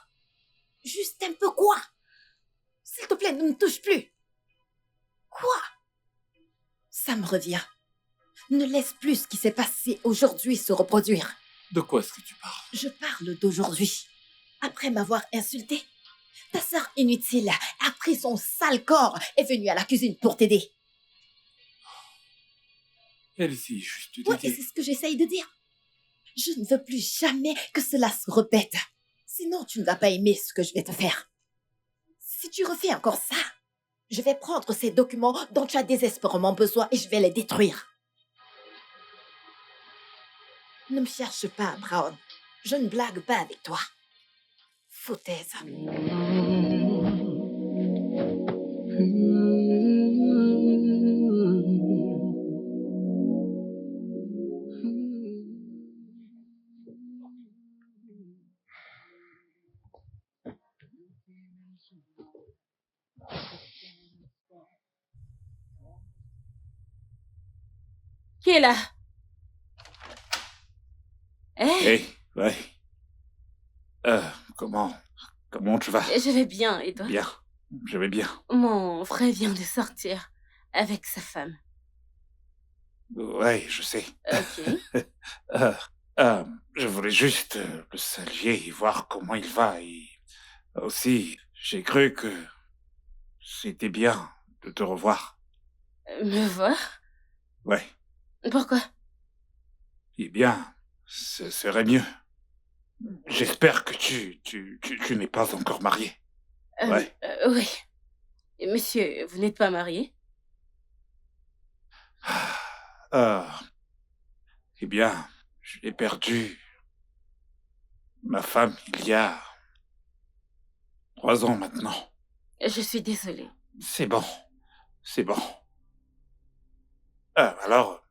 G: Juste un peu quoi? S'il te plaît, ne me touche plus. Quoi? Ça me revient. Ne laisse plus ce qui s'est passé aujourd'hui se reproduire.
E: De quoi est-ce que tu parles?
G: Je parle d'aujourd'hui. Après m'avoir insulté, ta sœur inutile a pris son sale corps et est venue à la cuisine pour t'aider.
E: Elle essaye juste
G: Ouais, et
E: d'aider.
G: c'est ce que j'essaye de dire. Je ne veux plus jamais que cela se répète. Sinon, tu ne vas pas aimer ce que je vais te faire. Si tu refais encore ça, je vais prendre ces documents dont tu as désespérément besoin et je vais les détruire. Ne me cherche pas, Brown. Je ne blague pas avec toi. Foutaise.
D: est là? Eh,
H: Hey, ouais. Comment tu vas?
D: je vais bien, et toi?
H: Bien. Je vais bien.
D: Mon frère vient de sortir avec sa femme.
H: Ouais, je sais.
D: Ok.
H: Euh, je voulais juste le saluer et voir comment il va. Et aussi, j'ai cru que c'était bien de te revoir.
D: Me voir?
H: Ouais.
D: Pourquoi?
H: Eh bien, ce serait mieux. J'espère que tu n'es pas encore marié. Ouais.
D: Oui. Monsieur, vous n'êtes pas marié?
H: Euh, eh bien, j'ai perdu ma femme il y a 3 ans maintenant.
D: Je suis désolée.
H: C'est bon. C'est bon. Alors,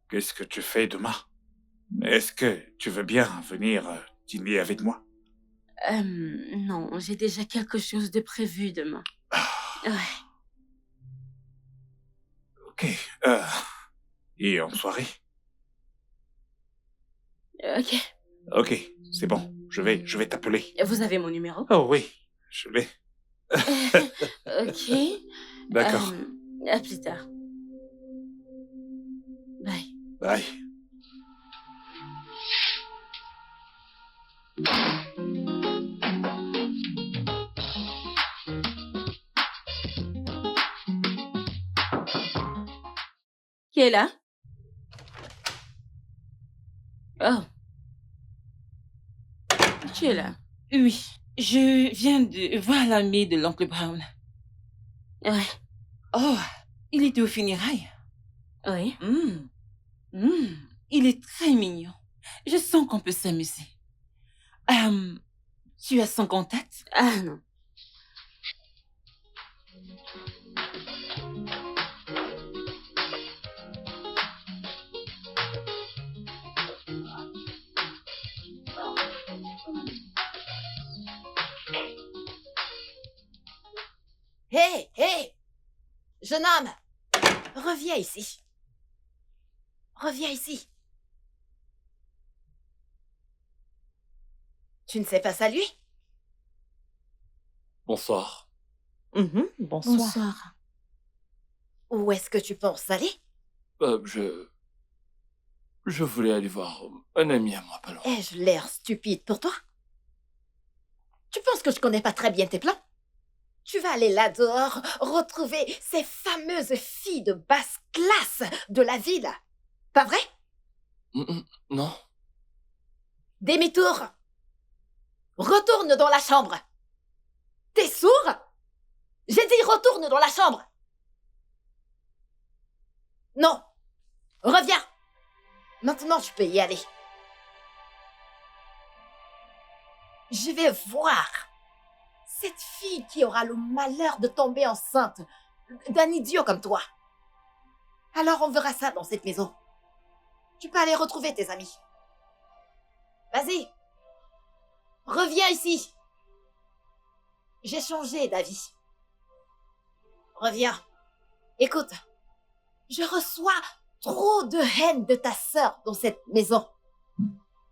H: qu'est-ce que tu fais demain? Est-ce que tu veux bien venir dîner avec moi?
D: Non, j'ai déjà quelque chose de prévu demain. Ouais.
H: Ok. Et en soirée?
D: Ok.
H: Ok, c'est bon. Je vais t'appeler.
D: Vous avez mon numéro?
H: Oh oui, je l'ai.
D: Ok.
H: D'accord.
D: À plus tard. Bye.
H: Bye.
D: Qui est là? Oh. Tu es là?
A: Oui, je viens de voir l'ami de l'oncle Brown.
D: Ouais.
A: Oh, il était aux funérailles.
D: Oui.
A: Il est très mignon. Je sens qu'on peut s'amuser. Tu as son contact?
D: Ah non.
G: Hé, hé! Jeune homme! Reviens ici. Reviens ici. Tu ne sais pas saluer?
E: Bonsoir.
A: Bonsoir.
B: Bonsoir.
G: Où est-ce que tu penses aller?
E: Je voulais aller voir un ami à moi, pas loin.
G: Ai-je l'air stupide pour toi? Tu penses que je connais pas très bien tes plans? Tu vas aller là dehors, retrouver ces fameuses filles de basse classe de la ville. Pas vrai?
E: Non.
G: Demi-tour. Retourne dans la chambre. T'es sourd? J'ai dit retourne dans la chambre. Non. Reviens. Maintenant, tu peux y aller. Je vais voir cette fille qui aura le malheur de tomber enceinte d'un idiot comme toi. Alors on verra ça dans cette maison. Tu peux aller retrouver tes amis. Vas-y. Reviens ici. J'ai changé d'avis. Reviens. Écoute, je reçois trop de haine de ta sœur dans cette maison.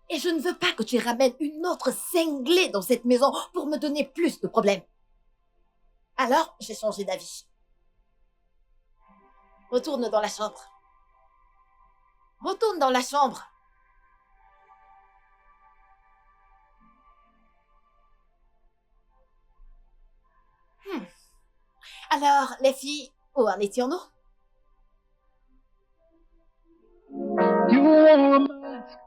G: Et je ne veux pas que tu ramènes une autre cinglée dans cette maison pour me donner plus de problèmes. Alors, j'ai changé d'avis. Retourne dans la chambre. Retourne dans la chambre. Alors, les filles, où en étions-nous?
C: You wore a mask,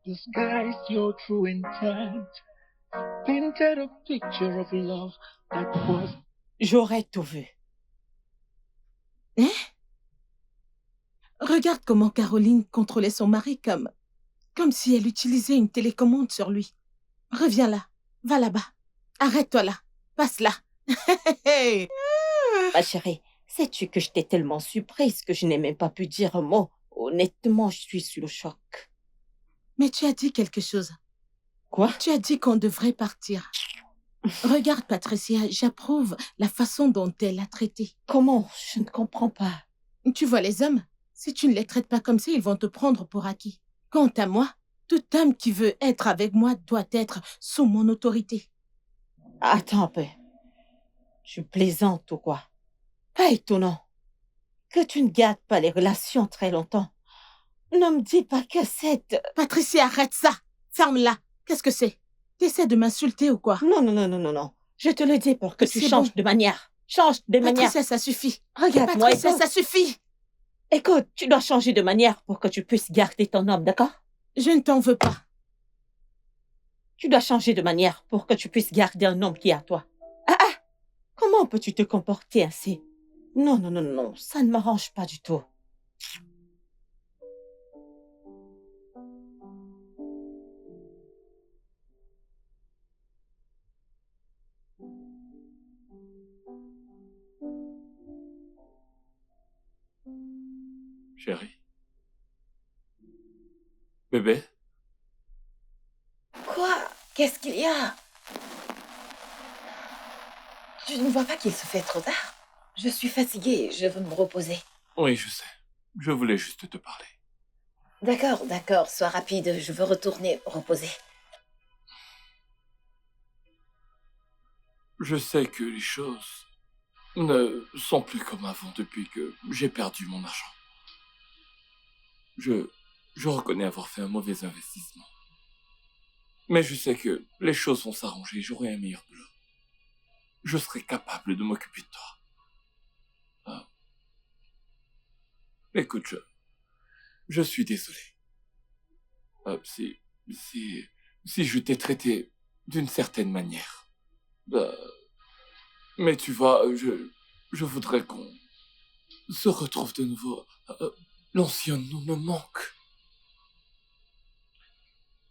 C: disguise your true intent. Painted a picture of love that was.
A: J'aurais tout vu.
B: Regarde comment Caroline contrôlait son mari comme si elle utilisait une télécommande sur lui. Reviens là. Va là-bas. Arrête-toi là. Passe là.
F: Ma chérie, sais-tu que j'étais tellement surprise que je n'ai même pas pu dire un mot. Honnêtement, je suis sous le choc.
B: Mais tu as dit quelque chose.
F: Quoi?
B: Tu as dit qu'on devrait partir. Regarde, Patricia, j'approuve la façon dont elle a traité.
F: Comment? Je ne comprends pas.
B: Tu vois les hommes? Si tu ne les traites pas comme ça, ils vont te prendre pour acquis. Quant à moi, tout homme qui veut être avec moi doit être sous mon autorité.
A: Attends un peu. Tu plaisantes ou quoi? Pas étonnant que tu ne gardes pas les relations très longtemps. Ne me dis pas que cette...
B: Patricia, arrête ça. Ferme-la. Qu'est-ce que c'est? T'essaies de m'insulter ou quoi?
A: Non, non, non, non, non, non. Je te le dis pour que tu
B: C'est
A: changes
B: bon.
A: de manière. Change de manière.
B: Patricia, ça suffit.
A: Regarde-moi.
B: Patricia, ça suffit.
A: Écoute, tu dois changer de manière pour que tu puisses garder ton homme, d'accord?
B: Je ne t'en veux pas.
A: Tu dois changer de manière pour que tu puisses garder un homme qui est à toi. Ah ah! Comment peux-tu te comporter ainsi? Non, non, non, non, ça ne m'arrange pas du tout.
E: Chérie. Bébé.
G: Quoi? Qu'est-ce qu'il y a? Je ne vois pas qu'il se fait trop tard. Je suis fatiguée, je veux me reposer.
E: Oui, je sais. Je voulais juste te parler.
G: D'accord, d'accord, sois rapide, je veux retourner reposer.
E: Je sais que les choses ne sont plus comme avant depuis que j'ai perdu mon argent. Je reconnais avoir fait un mauvais investissement. Mais je sais que les choses vont s'arranger, j'aurai un meilleur boulot. Je serai capable de m'occuper de toi. Ah. Écoute, je suis désolé. Si je t'ai traité d'une certaine manière. Mais tu vois, je voudrais qu'on se retrouve de nouveau. L'ancien nous me manque.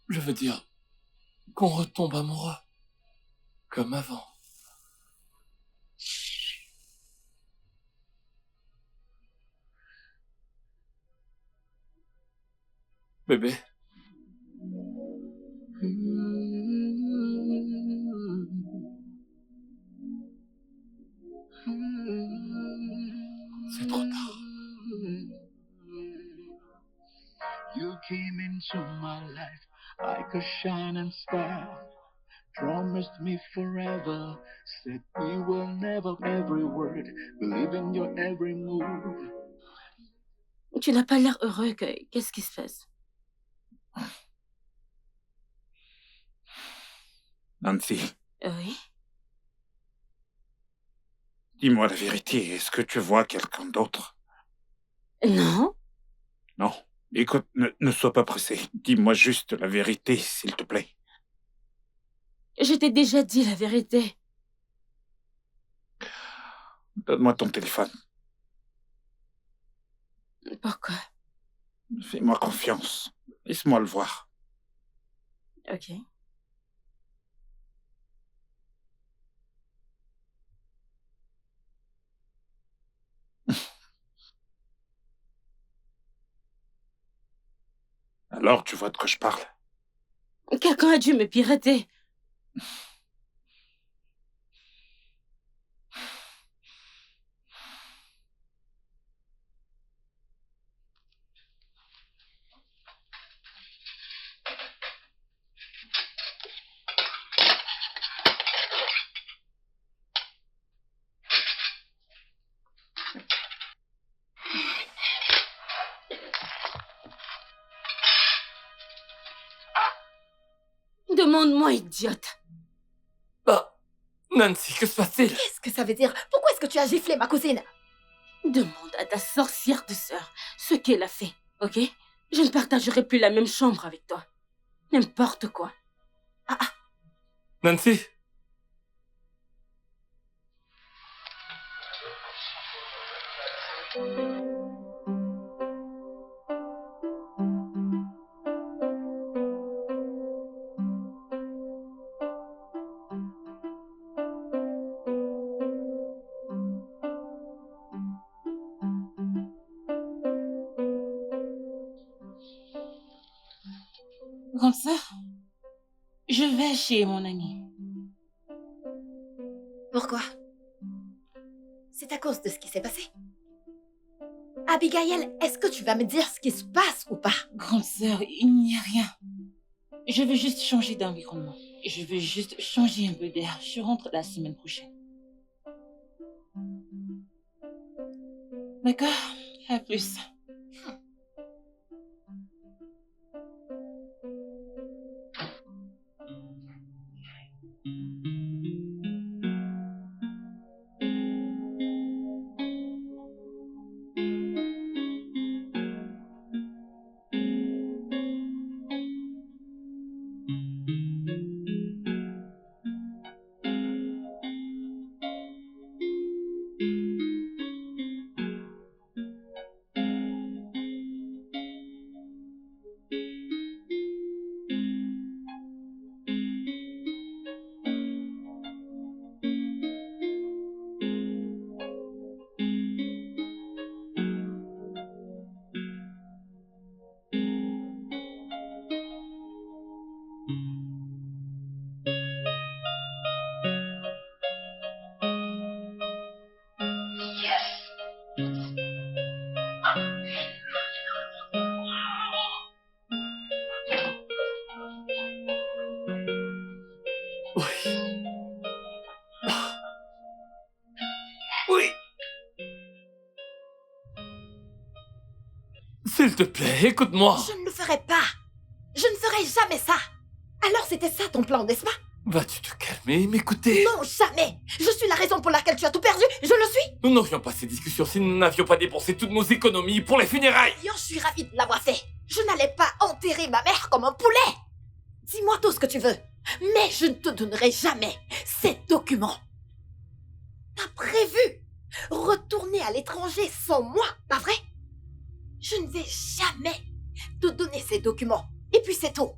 E: Je veux dire, qu'on retombe amoureux. Comme avant. Bébé. C'est trop tard.
C: You came into my life like a shining star. Promised me forever, said we will never every word, believe in your every move.
D: Tu n'as pas l'air heureux. Qu'est-ce qui se passe?
H: Nancy,
D: Oui.
H: dis-moi la vérité. Est-ce que tu vois quelqu'un d'autre?
D: Non.
H: Non. Écoute, ne sois pas pressé. Dis-moi juste la vérité, s'il te plaît.
D: Je t'ai déjà dit la vérité.
H: Donne-moi ton téléphone.
D: Pourquoi?
H: Fais-moi confiance. Laisse-moi le voir.
D: Ok.
H: Alors, tu vois de quoi je parle?
D: Quelqu'un a dû me pirater. Demande-moi, idiote.
E: Nancy, que se passe-t-il?
G: Qu'est-ce que ça veut dire? Pourquoi est-ce que tu as giflé ma cousine?
D: Demande à ta sorcière de sœur ce qu'elle a fait, ok? Je ne partagerai plus la même chambre avec toi. N'importe quoi.
E: Nancy?
A: Comme ça, je vais chez mon ami.
G: Pourquoi? C'est à cause de ce qui s'est passé? Abigail, est-ce que tu vas me dire ce qui se passe ou pas?
A: Grande sœur, il n'y a rien. Je veux juste changer d'environnement. Je veux juste changer un peu d'air. Je rentre la semaine prochaine. D'accord? À plus.
E: Oui. Oui. S'il te plaît, écoute-moi.
G: Je ne le ferai pas. Je ne ferai jamais ça. Alors c'était ça ton plan, n'est-ce pas?
E: Vas-tu te calmer et m'écouter?
G: Non, jamais. Je suis la raison pour laquelle tu as tout perdu. Je le suis.
E: Nous n'aurions pas ces discussions si nous n'avions pas dépensé toutes nos économies pour les funérailles.
G: D'ailleurs, je suis ravie de l'avoir fait. Je n'allais pas enterrer ma mère comme un poulet. Dis-moi tout ce que tu veux. Mais je ne te donnerai jamais ces documents. T'as prévu retourner à l'étranger sans moi, pas vrai? Je ne vais jamais te donner ces documents. Et puis c'est tout.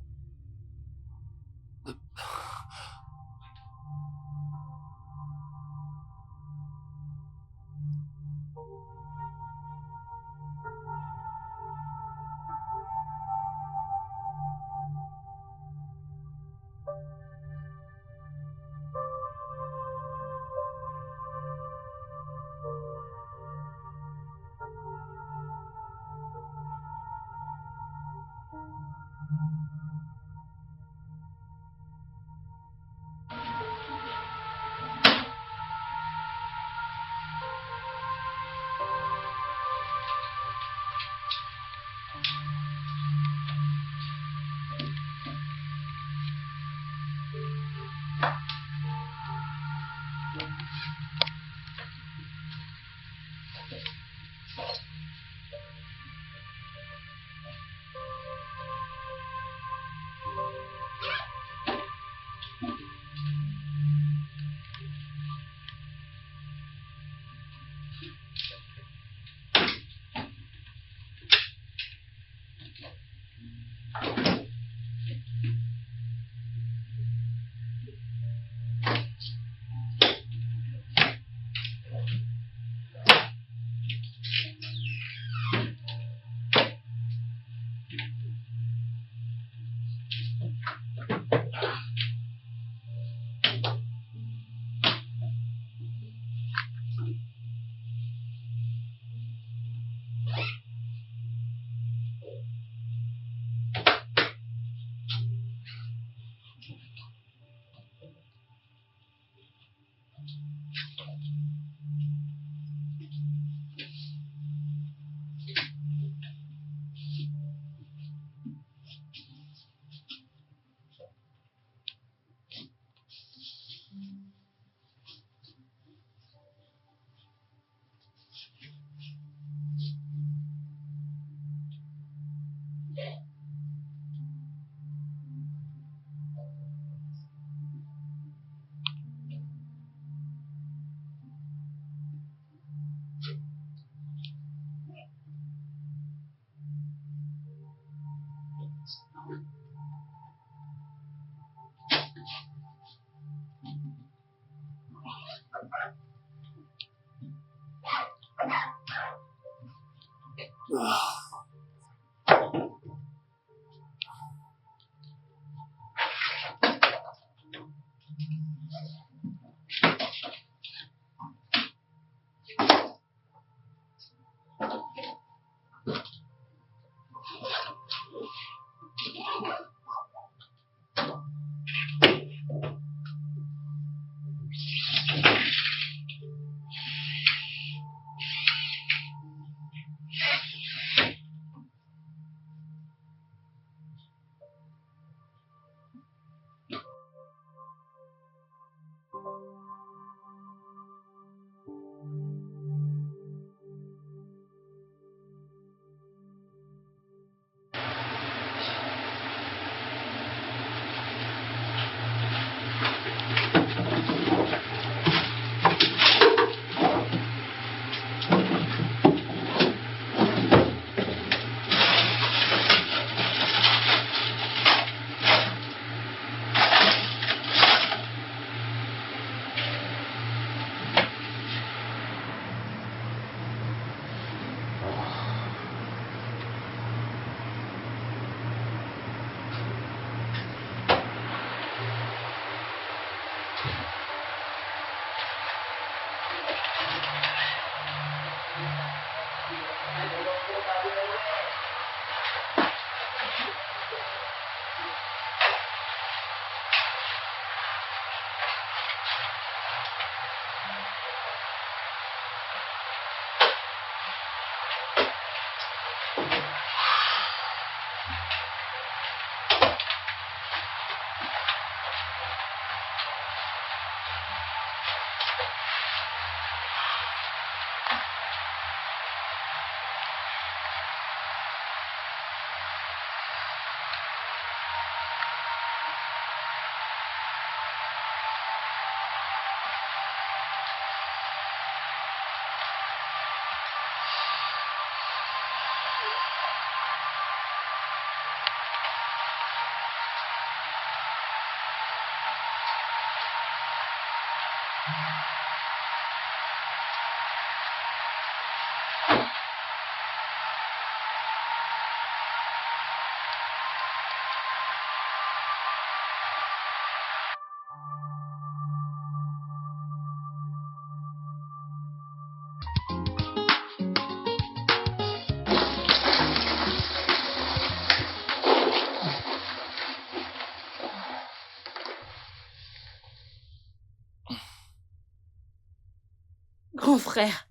D: Grand frère,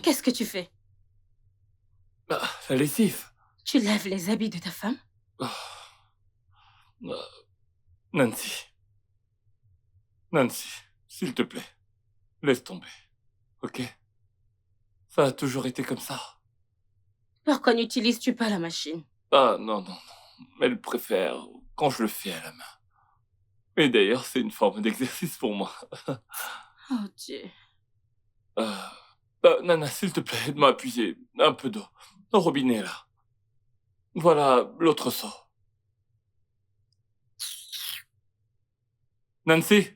D: qu'est-ce que tu fais?
E: Ah, la lessive.
D: Tu laves les habits de ta femme?
E: Nancy. Nancy, s'il te plaît, laisse tomber. Ok? Ça a toujours été comme ça.
D: Pourquoi n'utilises-tu pas la machine?
E: Ah, non, non, non. Elle préfère quand je le fais à la main. Et d'ailleurs, c'est une forme d'exercice pour moi.
D: Oh Dieu.
E: Nana, s'il te plaît, aide-moi à puiser un peu d'eau. Au robinet, là. Voilà l'autre seau. Nancy?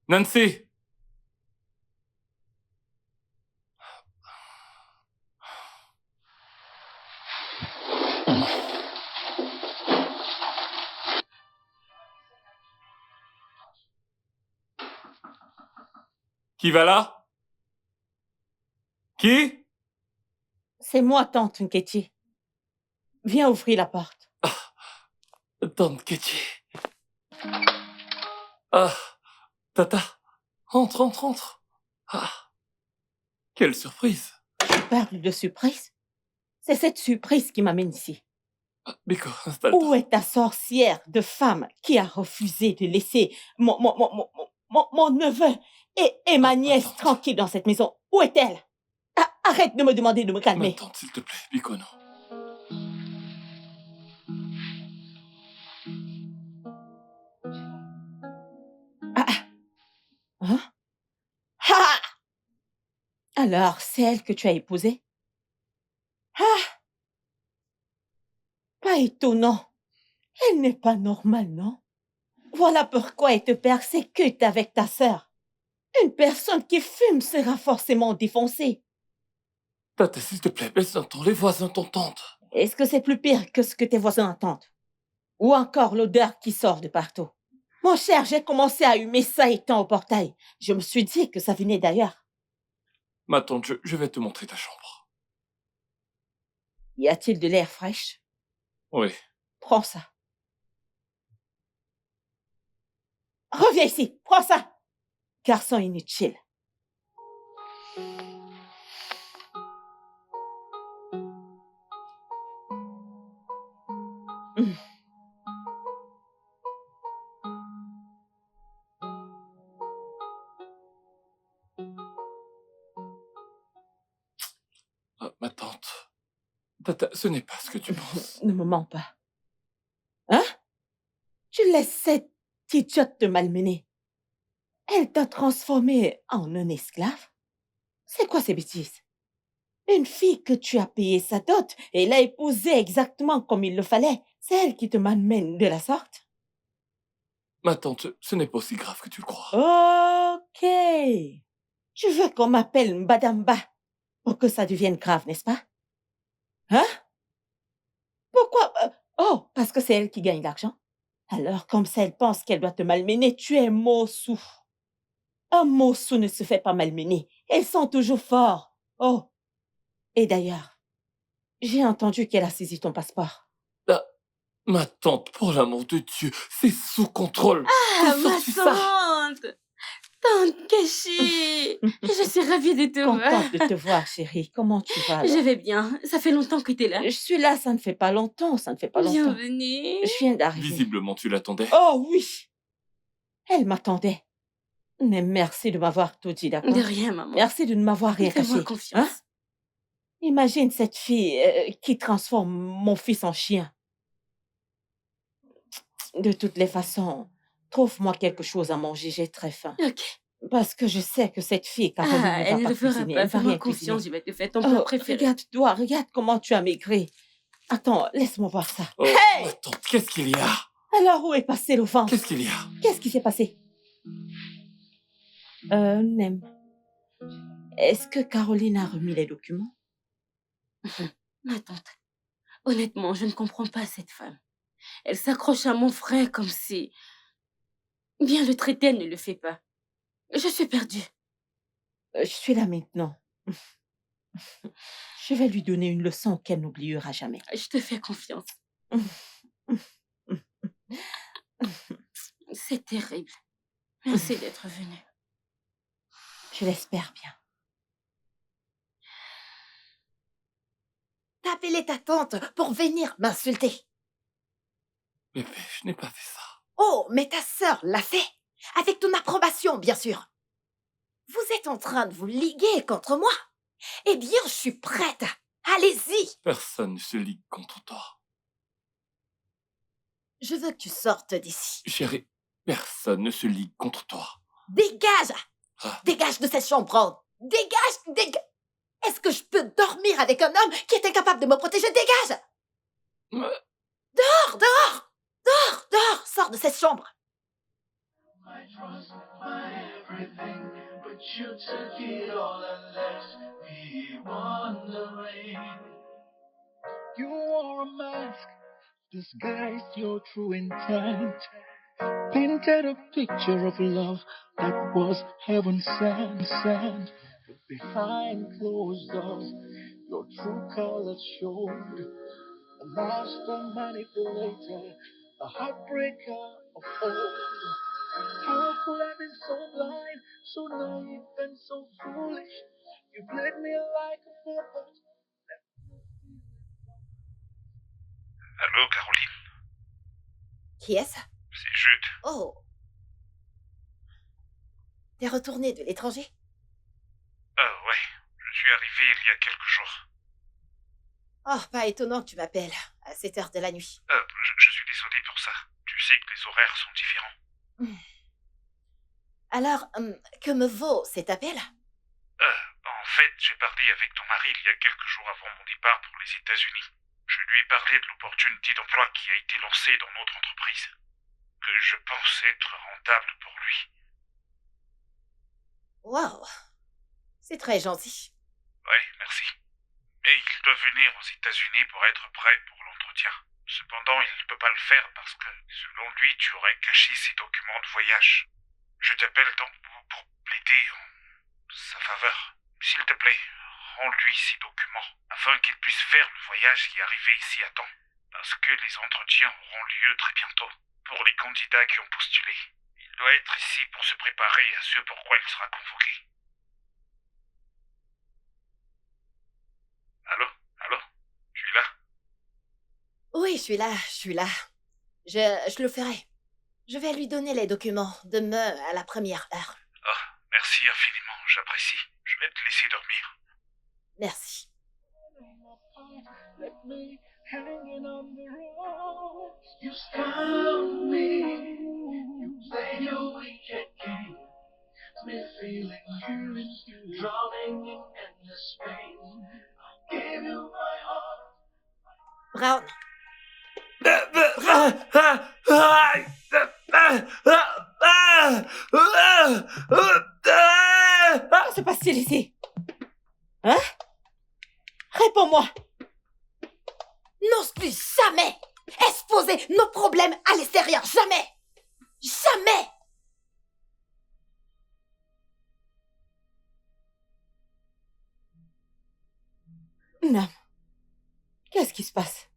E: Nancy? Qui va là? Qui?
A: C'est moi, tante Nketi. Viens ouvrir la porte.
E: Tante Ketty. Ah, Tata, entre, entre, entre. Ah, quelle surprise.
A: Tu parles de surprise? C'est cette surprise qui m'amène ici.
E: Biko, installe-toi.
A: Où est ta sorcière de femme qui a refusé de laisser mon neveu et ma nièce
E: attends.
A: tranquilles dans cette maison? Où est-elle? Arrête de me demander de me
E: Ma
A: calmer.
E: tante, s'il te plaît, Biko, non.
A: Hein? Ah! Alors, c'est elle que tu as épousée? Ah! Pas étonnant. Elle n'est pas normale, non? Voilà pourquoi elle te persécute avec ta sœur. Une personne qui fume sera forcément défoncée.
E: Tata, s'il te plaît, baisse un ton, les voisins t'entendent.
A: Est-ce que c'est plus pire que ce que tes voisins entendent? Ou encore l'odeur qui sort de partout? Mon cher, j'ai commencé à humer ça étant au portail. Je me suis dit que ça venait d'ailleurs.
E: Ma tante, je vais te montrer ta chambre.
A: Y a-t-il de l'air fraîche?
E: Oui.
A: Prends ça. Reviens ici, prends ça. Garçon inutile.
E: Tata, ce n'est pas ce que tu penses.
B: Ne me mens pas. Hein? Tu laisses cette idiote te malmener. Elle t'a transformé en un esclave? C'est quoi ces bêtises? Une fille que tu as payé sa dot et l'a épousée exactement comme il le fallait, c'est elle qui te malmène de la sorte?
E: Ma tante, ce n'est pas aussi grave que tu le crois.
B: Ok. Tu veux qu'on m'appelle Mbadamba pour que ça devienne grave, n'est-ce pas? Hein? Pourquoi? Oh, parce que c'est elle qui gagne l'argent. Alors, comme ça, elle pense qu'elle doit te malmener, tu es Mossou. Un Mossou ne se fait pas malmener. Elles sont toujours forts. Oh. Et d'ailleurs, j'ai entendu qu'elle a saisi ton passeport.
E: Ah, ma tante, pour l'amour de Dieu, c'est sous contrôle.
D: Ah,
E: Où
D: ma
E: sors-tu ça?
D: tante! Tante Keshi! Je suis ravie de te voir.
B: Contente de te voir, chérie. Comment tu vas?
D: Je vais bien. Ça fait longtemps que tu es là.
B: Je suis là, ça ne fait pas longtemps, ça ne fait pas longtemps.
D: Bienvenue.
B: Je viens d'arriver.
E: Visiblement, tu l'attendais.
B: Oh oui! Elle m'attendait. Mais merci de m'avoir tout dit, d'accord?
D: De rien, maman.
B: Merci de ne m'avoir rien
D: Fais-moi
B: caché.
D: confiance.
B: Hein? Imagine cette fille qui transforme mon fils en chien. De toutes les façons, trouve-moi quelque chose à manger, j'ai très faim.
D: Ok.
B: Parce que je sais que cette fille, Caroline,
D: Ah,
B: ne
D: elle
B: va
D: ne
B: pas
D: le fera
B: cuisiner,
D: pas.
B: elle va
D: Fais-moi
B: rien
D: confiance.
B: cuisiner.
D: Je vais te faire ton plat
B: Oh,
D: préféré.
B: regarde-toi, regarde comment tu as maigri. Attends, laisse-moi voir ça.
E: Oh,
B: Hey!
E: ma tante, qu'est-ce qu'il y a?
B: Alors, où est passé le ventre?
E: Qu'est-ce qu'il y a?
B: Qu'est-ce qui s'est passé? Nem. Est-ce que Caroline a remis les documents?
D: Ma tante, honnêtement, je ne comprends pas cette femme. Elle s'accroche à mon frère comme si... Bien le traiter, elle ne le fait pas. Je suis perdue.
B: Je suis là maintenant. Je vais lui donner une leçon qu'elle n'oubliera jamais.
D: Je te fais confiance. C'est terrible. Merci d'être venue.
B: Je l'espère bien.
G: T'as appelé ta tante pour venir m'insulter.
E: Bébé, je n'ai pas fait ça.
G: Oh, mais ta sœur l'a fait. Avec ton approbation, bien sûr. Vous êtes en train de vous liguer contre moi. Eh bien, je suis prête. Allez-y.
E: Personne ne se ligue contre toi.
G: Je veux que tu sortes d'ici.
E: Chérie, personne ne se ligue contre toi.
G: Dégage.
E: Ah.
G: Dégage de cette chambre. Dégage. Est-ce que je peux dormir avec un homme qui est incapable de me protéger? Dégage. Dehors. Sors de cette chambre.
C: My trust, my everything, but you took it all and left me wondering. You wore a mask, disguised your true intent, painted a picture of love that was heaven sent. But behind closed doors, your true colors showed. A master manipulator, a heartbreaker of old. How could I be so blind, so naive and so foolish? You played me like a puppet.
H: Allô, Caroline?
G: Qui est-ce?
H: C'est Jude.
G: Oh. T'es retourné de l'étranger?
H: Ouais, je suis arrivé il y a quelques jours.
G: Oh, pas étonnant que tu m'appelles à cette heure de la nuit.
H: Je suis désolé pour ça. Tu sais que les horaires sont différents.
G: Alors, que me vaut cet appel?
H: En fait, j'ai parlé avec ton mari il y a quelques jours avant mon départ pour les États-Unis. Je lui ai parlé de l'opportunité d'emploi qui a été lancée dans notre entreprise, que je pense être rentable pour lui.
G: Wow, c'est très gentil.
H: Ouais, merci. Mais il doit venir aux États-Unis pour être prêt pour l'entretien. Cependant, il ne peut pas le faire parce que, selon lui, tu aurais caché ses documents de voyage. Je t'appelle donc pour plaider en sa faveur. S'il te plaît, rends-lui ses documents, afin qu'il puisse faire le voyage et arriver ici à temps. Parce que les entretiens auront lieu très bientôt, pour les candidats qui ont postulé. Il doit être ici pour se préparer à ce pourquoi il sera convoqué. Allô? Tu es là?
G: Oui, je suis là. Je le ferai. Je vais lui donner les documents demain à la première heure.
H: Oh, merci infiniment, j'apprécie. Je vais te laisser dormir.
G: Merci.
C: Let me hanging on the rope. You stung me. You played your wicked game. Me feeling you, drowning in endless pain. I gave you my heart.
G: Brown,
A: Que se passe-t-il ici? Hein? Réponds-moi.
G: n'ose plus jamais exposer nos problèmes à l'extérieur. Jamais. Jamais.
A: Nam, qu'est-ce qui se passe?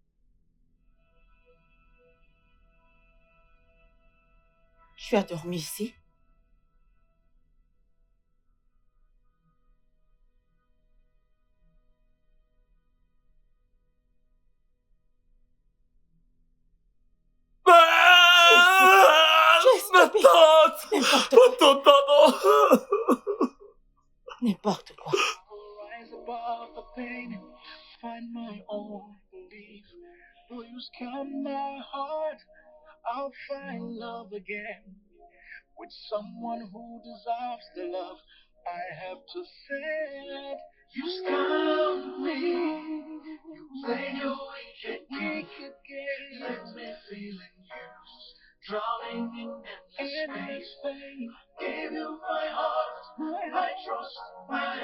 A: Tu as dormi ici?
E: Ma tante!
A: N'importe
E: Ma
A: quoi.
E: tante, pardon!
A: N'importe quoi.
C: Rise above the pain, find my own belief. Will you calm my heart? I'll find love again with someone who deserves the love I have to send. You stung me, you played your wicked game, left me feeling used, drowning in endless pain. Gave you my heart, my trust, my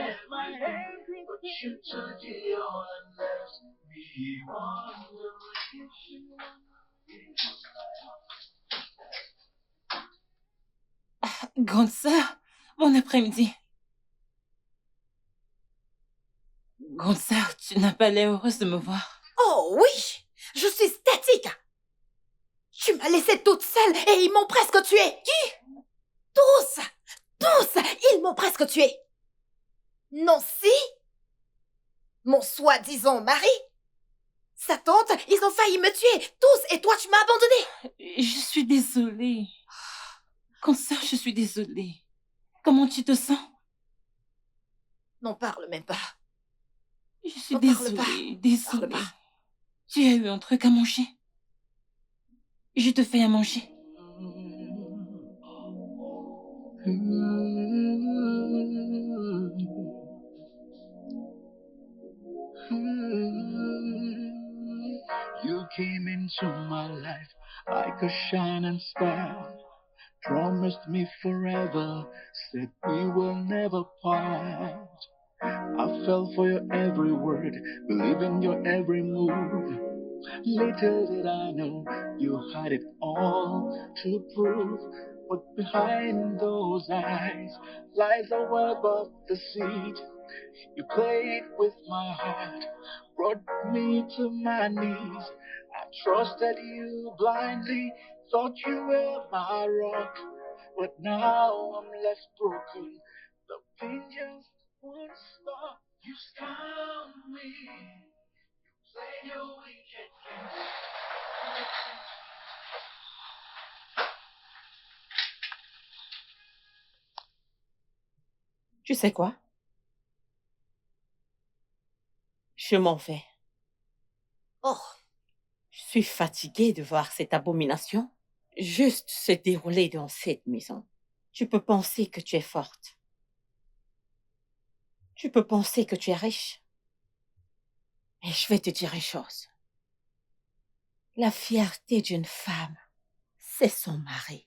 C: everything, but you took it all and left me wondering.
A: Grande sœur, bon après-midi. Grande sœur, tu n'as pas l'air heureuse de me voir.
G: Oh oui, je suis statique. Tu m'as laissée toute seule et ils m'ont presque tuée. Qui? Tous, ils m'ont presque tuée. Nancy, mon soi-disant mari, sa tante, ils ont failli me tuer, tous, et toi tu m'as abandonnée.
A: Je suis désolée. Grande sœur, je suis désolée. Comment tu te sens?
G: N'en parle même pas.
A: Je suis
G: N'en parle
A: désolée,
G: pas.
A: désolée.
G: Parle pas.
A: Tu as eu un truc à manger? Je te fais à manger.
C: You came into my life like a shining star, promised me forever, said we will never part. I fell for your every word, believe in your every move. Little did I know you had it all to prove. But behind those eyes lies a web of deceit. You played with my heart, brought me to my knees. I trusted you blindly, thought you were my rock. But now I'm left broken. The pain just won't stop. You stung me, played your wicked game.
A: Tu sais quoi? Je m'en vais.
G: Oh,
A: Je suis fatiguée de voir cette abomination juste se dérouler dans cette maison. Tu peux penser que tu es forte. Tu peux penser que tu es riche. Mais je vais te dire une chose. La fierté d'une femme, c'est son mari.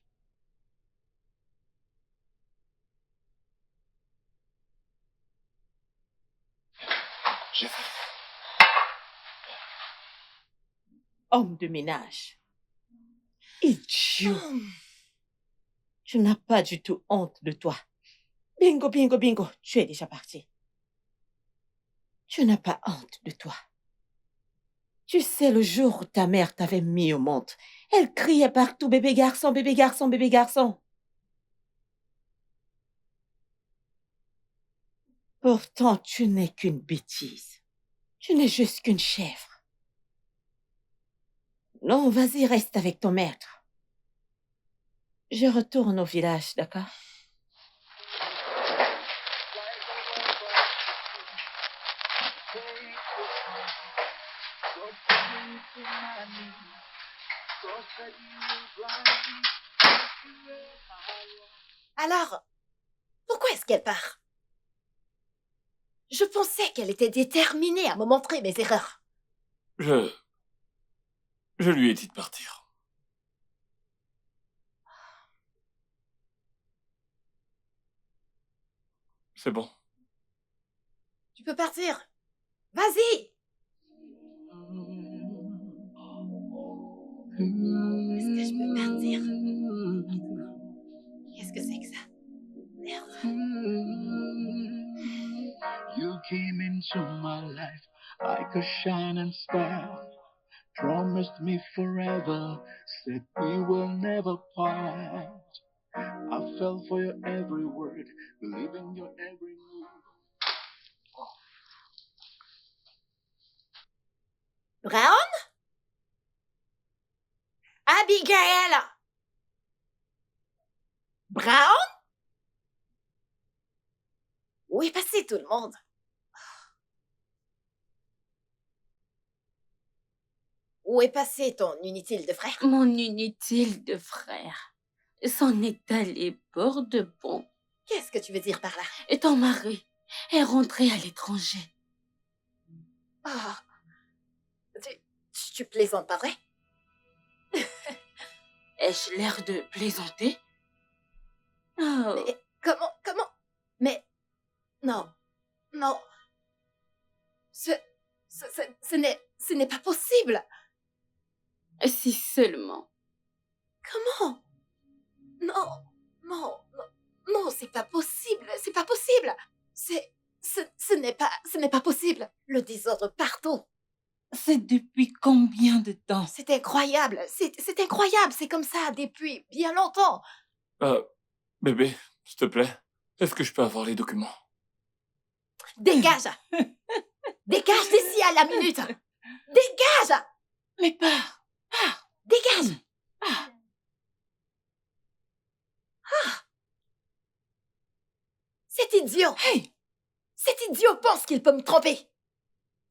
A: Homme de ménage. Idiot. Tu n'as pas du tout honte de toi. Bingo, bingo, bingo, tu es déjà parti. Tu n'as pas honte de toi. Tu sais, le jour où ta mère t'avait mis au monde, elle criait partout, bébé garçon, bébé garçon, bébé garçon. Pourtant, tu n'es qu'une bêtise. Tu n'es juste qu'une chèvre. Non, vas-y, reste avec ton maître. Je retourne au village, d'accord?
C: Brought
G: Alors, pourquoi est-ce qu'elle part? Je pensais qu'elle était déterminée à me montrer mes erreurs.
E: Je lui ai dit de partir. C'est bon.
G: Tu peux partir. Vas-y. Est-ce que je peux partir? Qu'est-ce que c'est que ça? Merde.
C: You came into my life like a shining star, promised me forever, said we will never part. I fell for your every word, believing your every move.
G: Brown? Abigail! Brown? Où est passé tout le monde? Où est passé ton inutile de frère?
D: Mon inutile de frère s'en est allé pour de bon.
G: Qu'est-ce que tu veux dire par là?
D: Et ton mari est rentré à l'étranger.
G: Ah, tu plaisantes, pas vrai?
D: Ai-je l'air de plaisanter? Oh,
G: Mais comment? Mais non, non. Ce n'est pas possible.
D: si seulement.
G: Comment? Non, non, non, non, c'est pas possible, c'est pas possible. Ce n'est pas possible. Le désordre partout.
F: C'est depuis combien de temps?
G: C'est incroyable, c'est incroyable, c'est comme ça depuis bien longtemps.
E: Bébé, s'il te plaît, est-ce que je peux avoir les documents?
G: Dégage! Dégage d'ici à la minute! Dégage!
F: Mais pars!
G: Dégage! Cet idiot!
F: Hey!
G: Cet idiot pense qu'il peut me tromper.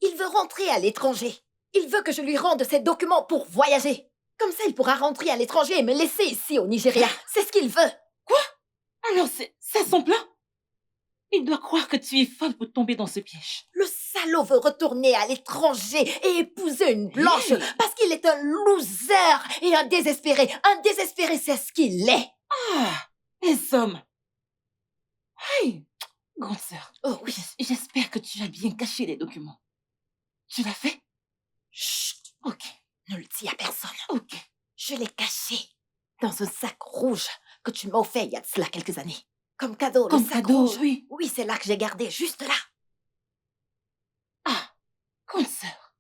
G: Il veut rentrer à l'étranger. Il veut que je lui rende ses documents pour voyager. Comme ça, il pourra rentrer à l'étranger et me laisser ici au Nigeria. C'est ce qu'il veut.
F: Alors c'est son plan? Il doit croire que tu es folle pour tomber dans ce piège.
G: Le salaud veut retourner à l'étranger et épouser une blanche
F: Hey!
G: parce qu'il est un loser et un désespéré. Un désespéré, c'est ce qu'il est.
F: Ah! Les hommes! Hey! Grande sœur,
G: Oh oui.
F: j'espère que tu as bien caché les documents. Tu l'as fait?
G: Chut,
F: Ok,
G: ne le dis à personne.
F: ok.
G: Je l'ai caché dans un sac rouge que tu m'as offert il y a de cela quelques années. Comme cadeau, le
F: Comme
G: sac
F: cadeau,
G: rouge.
F: oui.
G: Oui, c'est là que j'ai gardé, juste là.
F: Ah! Grande sœur,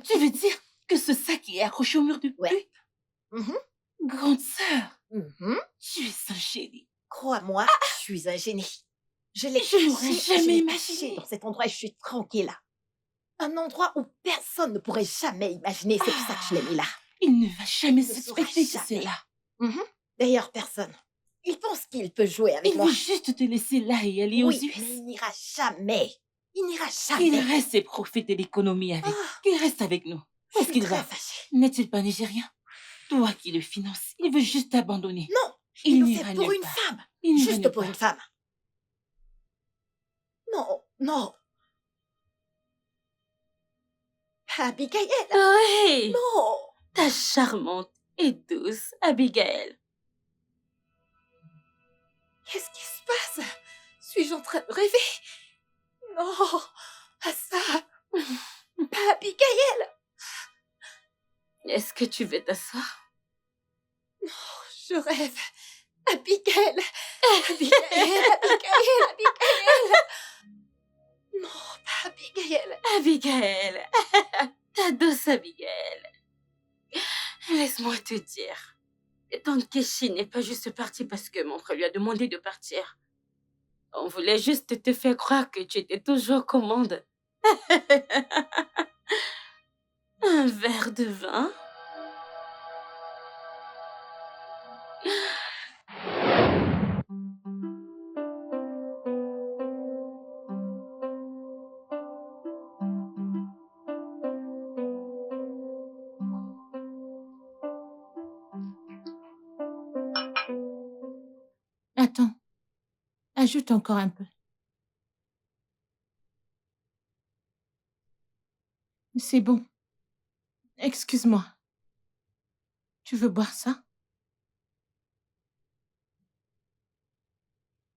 F: tu veux dire que ce sac est accroché au mur du
G: Ouais.
F: puits?
G: Mhm,
F: Grande sœur,
G: mhm.
F: tu es un génie.
G: Crois-moi, je suis un génie. Je l'ai
F: Je l'aurais
G: caché,
F: jamais
G: je l'ai
F: imaginé.
G: caché dans cet endroit et je suis tranquille là. Un endroit où personne ne pourrait jamais imaginer, c'est pour ça que je l'ai mis là.
F: Il ne va jamais
G: Il ne saura
F: suspecter que
G: jamais.
F: c'est là.
G: Mhm. D'ailleurs, personne. Il pense qu'il peut jouer avec
F: Il
G: moi.
F: veut juste te laisser là et aller aux
G: Oui,
F: US.
G: mais il n'ira jamais. Il n'ira
F: Il
G: jamais.
F: reste et profite de l'économie avec.
G: Ah,
F: Qu'il reste avec nous. Où
G: je
F: est-ce
G: suis
F: qu'il
G: très
F: va?
G: fâchée.
F: N'est-il pas nigérien? Toi qui le finances, il veut juste t'abandonner.
G: Non,
F: Il
G: il le
F: n'ira
G: fait pour
F: nulle
G: une
F: part.
G: femme.
F: Il n'ira
G: Juste
F: nulle
G: pour
F: part.
G: une femme. Non, non. Abigail,
D: Oui,
G: non.
D: ta charmante et douce Abigail.
G: Qu'est-ce qui se passe? Suis-je en train de rêver? Non, pas ça. Pas Abigail.
D: Est-ce que tu veux t'asseoir?
G: Je rêve. Abigail. Abigail, Abigail, Abigail. Non, pas Abigail.
D: Abigail, ta douce Abigail. Laisse-moi te dire, Tante Keshi n'est pas juste partie parce que mon frère lui a demandé de partir. On voulait juste te faire croire que tu étais toujours commande. Un verre de vin?
B: Ajoute encore un peu. C'est bon. Excuse-moi. Tu veux boire ça?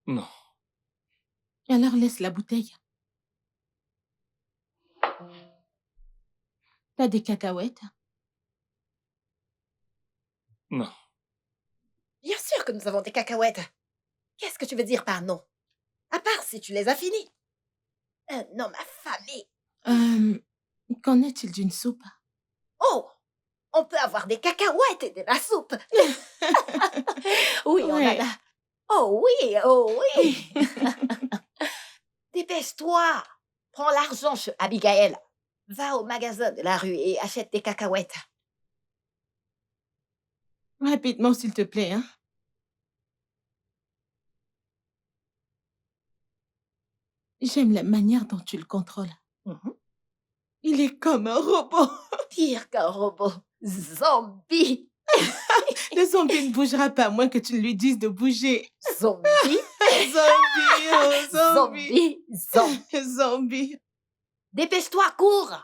E: Non.
B: Alors laisse la bouteille. T'as des cacahuètes?
E: Non.
G: Bien sûr que nous avons des cacahuètes. Qu'est-ce que tu veux dire par non? À part si tu les as finis. Un homme affamé.
B: Qu'en est-il d'une soupe?
G: Oh! On peut avoir des cacahuètes et de la soupe. Oui, on en
B: Ouais.
G: a. Oh oui, oh oui. Dépêche-toi. Prends l'argent chez Abigail. Va au magasin de la rue et achète des cacahuètes.
B: Rapidement, s'il te plaît, hein? J'aime la manière dont tu le contrôles.
G: Mhm.
B: Il est comme un robot.
G: Pire qu'un robot. Zombie.
B: Le zombie ne bougera pas, à moins que tu lui dises de bouger.
G: Zombie.
B: Zombie, oh, zombie.
G: Zombie.
B: Zombie.
G: Dépêche-toi, cours.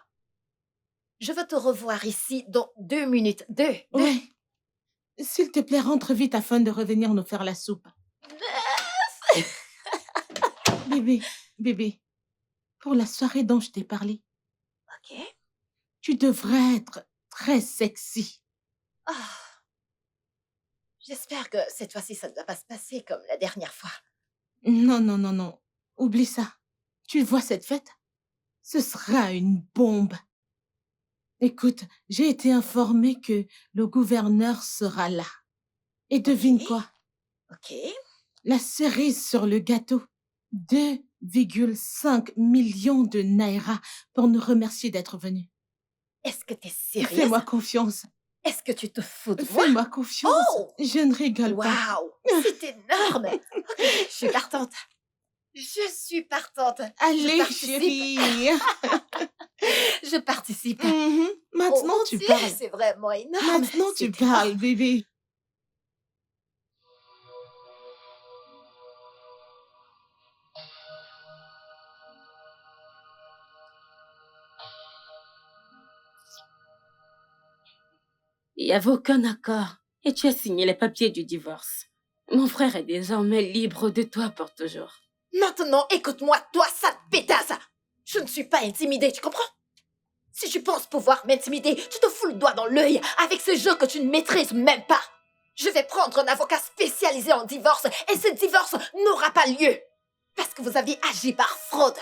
G: Je veux te revoir ici dans 2 minutes. 2.
B: Ouais. S'il te plaît, rentre vite afin de revenir nous faire la soupe. Bébé, pour la soirée dont je t'ai parlé,
G: Ok.
B: tu devrais être très sexy.
G: Ah. J'espère que cette fois-ci, ça ne va pas se passer comme la dernière fois.
B: Non. Oublie ça. Tu vois cette fête? Ce sera une bombe. Écoute, j'ai été informée que le gouverneur sera là. Et devine
G: Ok.
B: quoi?
G: Ok.
B: La cerise sur le gâteau. 2,5 millions de naira pour nous remercier d'être venus.
G: Est-ce que t'es sérieuse?
B: Fais-moi confiance.
G: Est-ce que tu te fous de moi?
B: Fais-moi confiance.
G: Oh!
B: Je ne rigole pas.
G: Waouh! C'est énorme! Ok, je suis partante. Je suis partante.
B: Allez,
G: participe.
B: chérie.
G: Je participe.
B: Mhm. Maintenant,
G: Oh, mon
B: tu
G: Dieu,
B: parles.
G: c'est vraiment énorme.
B: Maintenant, tu
G: C'est énorme.
B: parles, bébé.
D: Il n'y avait aucun accord et tu as signé les papiers du divorce. Mon frère est désormais libre de toi pour toujours.
G: Maintenant, écoute-moi, toi, sale pétasse. Je ne suis pas intimidée, tu comprends? Si tu penses pouvoir m'intimider, tu te fous le doigt dans l'œil avec ce jeu que tu ne maîtrises même pas. Je vais prendre un avocat spécialisé en divorce et ce divorce n'aura pas lieu. Parce que vous aviez agi par fraude.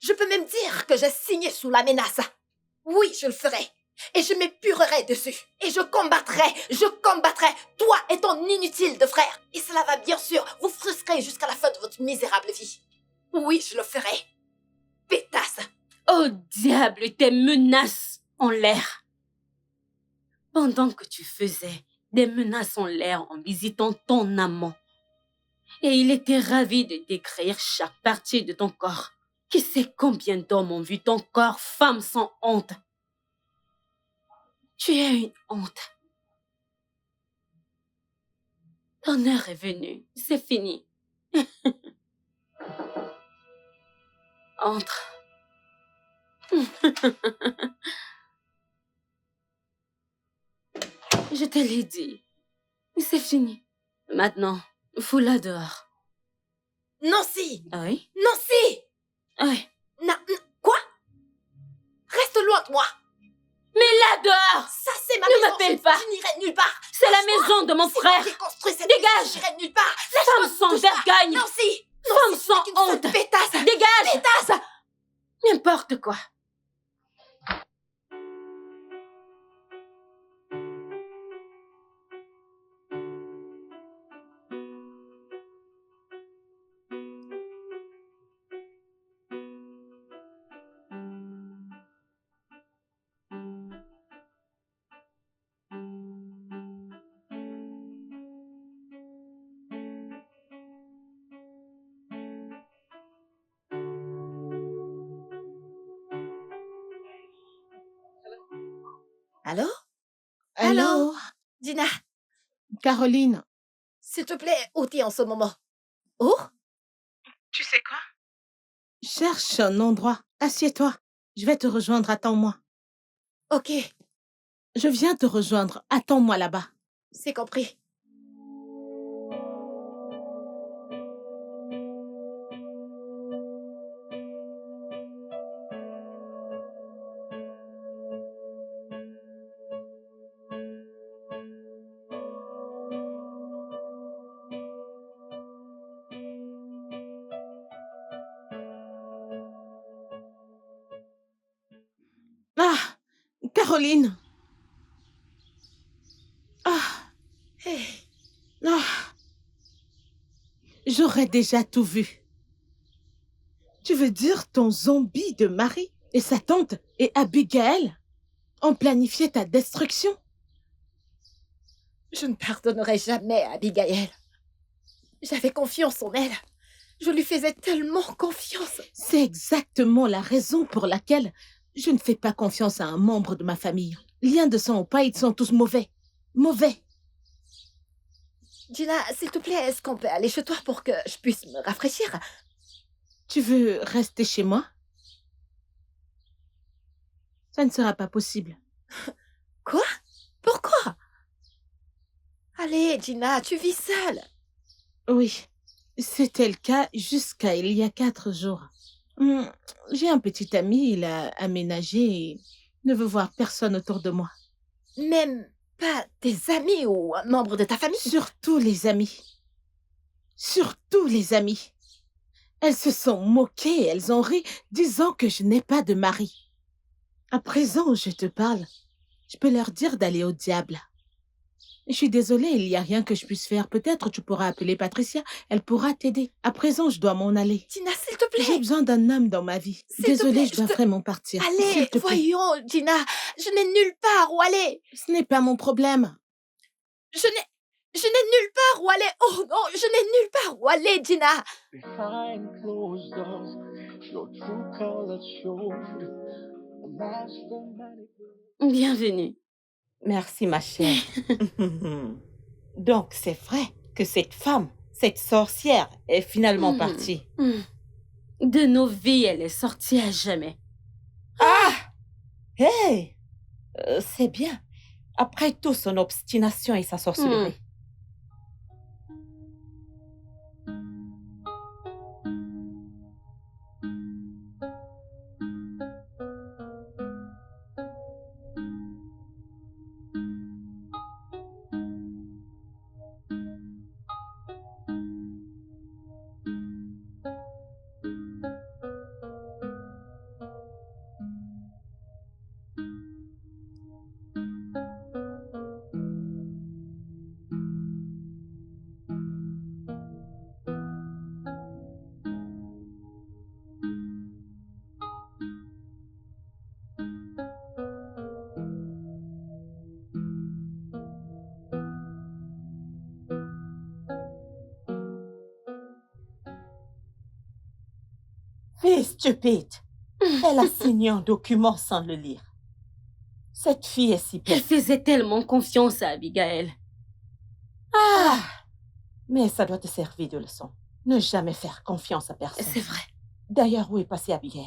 G: Je peux même dire que j'ai signé sous la menace. Oui, je le ferai. Et je m'épurerai dessus. Et je combattrai, toi et ton inutile de frère. Et cela va bien sûr vous frustrer jusqu'à la fin de votre misérable vie. Oui, je le ferai. Pétasse.
D: Oh diable, tes menaces en l'air. Pendant que tu faisais des menaces en l'air en visitant ton amant. Et il était ravi de décrire chaque partie de ton corps. Qui sait combien d'hommes ont vu ton corps, femme sans honte. Tu es une honte. Ton heure est venue, c'est fini. Entre. Je te l'ai dit. C'est fini. Maintenant, fous-la dehors.
G: Nancy.
D: Ah oui?
G: Nancy.
D: Ah oui.
G: Quoi? Reste loin de moi.
D: Mais là dehors!
G: Ça, c'est ma
D: Ne
G: maison.
D: m'appelle pas.
G: Je n'irai nulle part.
D: C'est la
G: Lâche-moi.
D: maison de mon
G: C'est
D: frère.
G: moi qui ai construit cette
D: Dégage.
G: maison. Je n'irai nulle part.
D: Femme
G: Lâche-moi,
D: sans
G: touche pas.
D: vergogne.
G: Nancy.
D: Femme
G: Nancy,
D: sans
G: tu n'es qu'une seule
D: honte.
G: pétasse.
D: Dégage!
G: Pétasse.
D: N'importe quoi.
G: Allô?
B: Allô?
G: Dina,
B: Caroline,
G: s'il te plaît, où t'es en ce moment? Oh?
B: Tu sais quoi? Cherche un endroit. Assieds-toi. Je vais te rejoindre. Attends-moi.
G: Ok,
B: Je viens te rejoindre. Attends-moi là-bas.
G: c'est compris.
B: Ah, Caroline. Ah,
G: Hey,
B: ah. J'aurais déjà tout vu. Tu veux dire ton zombie de mari et sa tante et Abigail ont planifié ta destruction?
G: je ne pardonnerai jamais à Abigail. J'avais confiance en elle. Je lui faisais tellement confiance.
B: C'est exactement la raison pour laquelle je ne fais pas confiance à un membre de ma famille. Lien de sang ou pas, ils sont tous mauvais. Mauvais.
G: Gina, s'il te plaît, est-ce qu'on peut aller chez toi pour que je puisse me rafraîchir?
B: Tu veux rester chez moi? Ça ne sera pas possible.
G: Quoi? Pourquoi? Allez, Gina, tu vis seule.
B: Oui, c'était le cas jusqu'à il y a 4 jours. J'ai un petit ami, il a aménagé et ne veut voir personne autour de moi.
G: Même pas tes amis ou un membre de ta famille?
B: Surtout les amis. Surtout les amis. Elles se sont moquées, elles ont ri, disant que je n'ai pas de mari. À présent où je te parle, je peux leur dire d'aller au diable. Je suis désolée, il n'y a rien que je puisse faire. Peut-être tu pourras appeler Patricia, elle pourra t'aider. À présent, je dois m'en aller.
G: Gina, s'il te
B: J'ai
G: plaît.
B: besoin d'un homme dans ma vie.
G: S'il te
B: Désolée,
G: plaît,
B: je dois
G: je te-
B: vraiment partir.
G: Allez,
B: S'il te plaît.
G: voyons, Gina. Je n'ai nulle part où aller.
B: Ce n'est pas mon problème.
G: Je n'ai nulle part où aller. Oh non, je n'ai nulle part où aller, Gina.
C: Behind closed doors, your true colors showed. A master manipulator.
D: Bienvenue.
A: Merci, ma chère. Donc, c'est vrai que cette femme, cette sorcière, est finalement
D: Mhm.
A: partie.
D: De nos vies, elle est sortie à jamais.
A: Hey! C'est bien. Après tout, son obstination et sa sorcellerie. Fille stupide. Elle a signé un document sans le lire. Cette fille est si
D: Elle
A: bête.
D: faisait tellement confiance à Abigail.
A: Ah! Mais ça doit te servir de leçon. Ne jamais faire confiance à personne.
D: C'est vrai.
A: D'ailleurs, où est passée Abigail?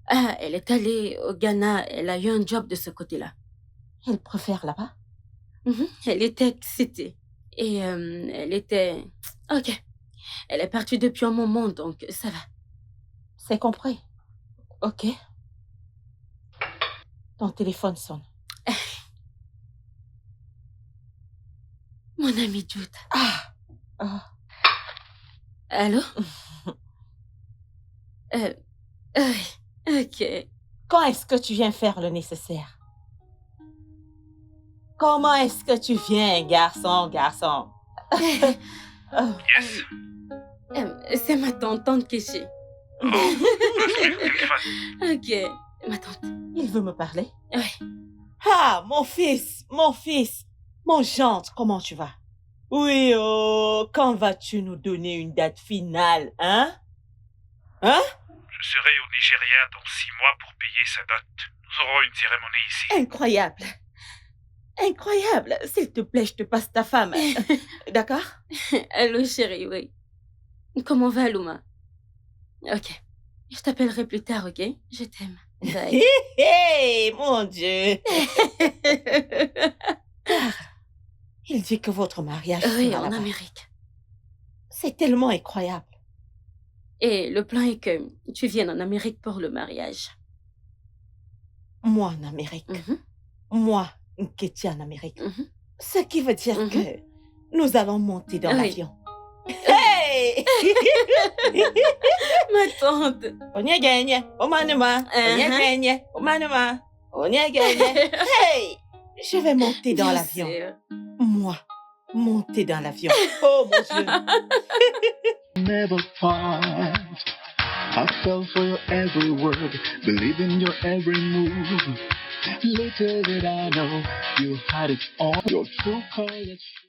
D: Ah, elle est allée au Ghana. Elle a eu un job de ce côté-là.
A: Elle préfère là-bas?
D: Elle était excitée. Et elle était... Ok. Elle est partie depuis un moment, donc ça va.
A: C'est compris. Ok. Ton téléphone sonne.
D: Mon ami Jude.
A: Ah.
D: Allô? Ok.
A: Quand est-ce que tu viens faire le nécessaire? Comment est-ce que tu viens, garçon?
H: Yes.
D: C'est ma tante Kéché.
H: Oh, passe-lui le téléphone.
D: Ok. Ma tante.
A: Il veut me parler?
D: Oui.
A: Ah, mon fils, mon gendre, comment tu vas? Oui, oh, quand vas-tu nous donner une date finale, hein?
H: Je serai au Nigeria dans 6 mois pour payer sa dot. Nous aurons une cérémonie ici.
A: Incroyable. S'il te plaît, je te passe ta femme. D'accord?
D: Allô, chérie, oui. Comment va, Luma? Ok. Je t'appellerai plus tard, ok? Je t'aime. Bye.
B: Hé, hé, mon Dieu. Il dit que votre mariage
D: Oui,
B: sera
D: en
B: là-bas.
D: Amérique.
B: C'est tellement incroyable.
D: Et le plan est que tu viennes en Amérique pour le mariage.
B: Moi en Amérique.
D: Mhm,
B: Moi, Nketi en Amérique.
D: mhm.
B: Ce qui veut dire
D: Mhm.
B: que nous allons monter dans
D: Oui.
B: l'avion. Hey!
D: Ma tante.
B: Onyegenye, omanuma, onyegenye, omanuma, onyegenye. Hey! Je vais monter dans
D: Bien
B: l'avion.
D: sûr.
B: Moi, monter dans l'avion. Oh mon Dieu.
C: Never fight. I fell for your every word, believe in your every move. Little did I know you had it all. Your true colors.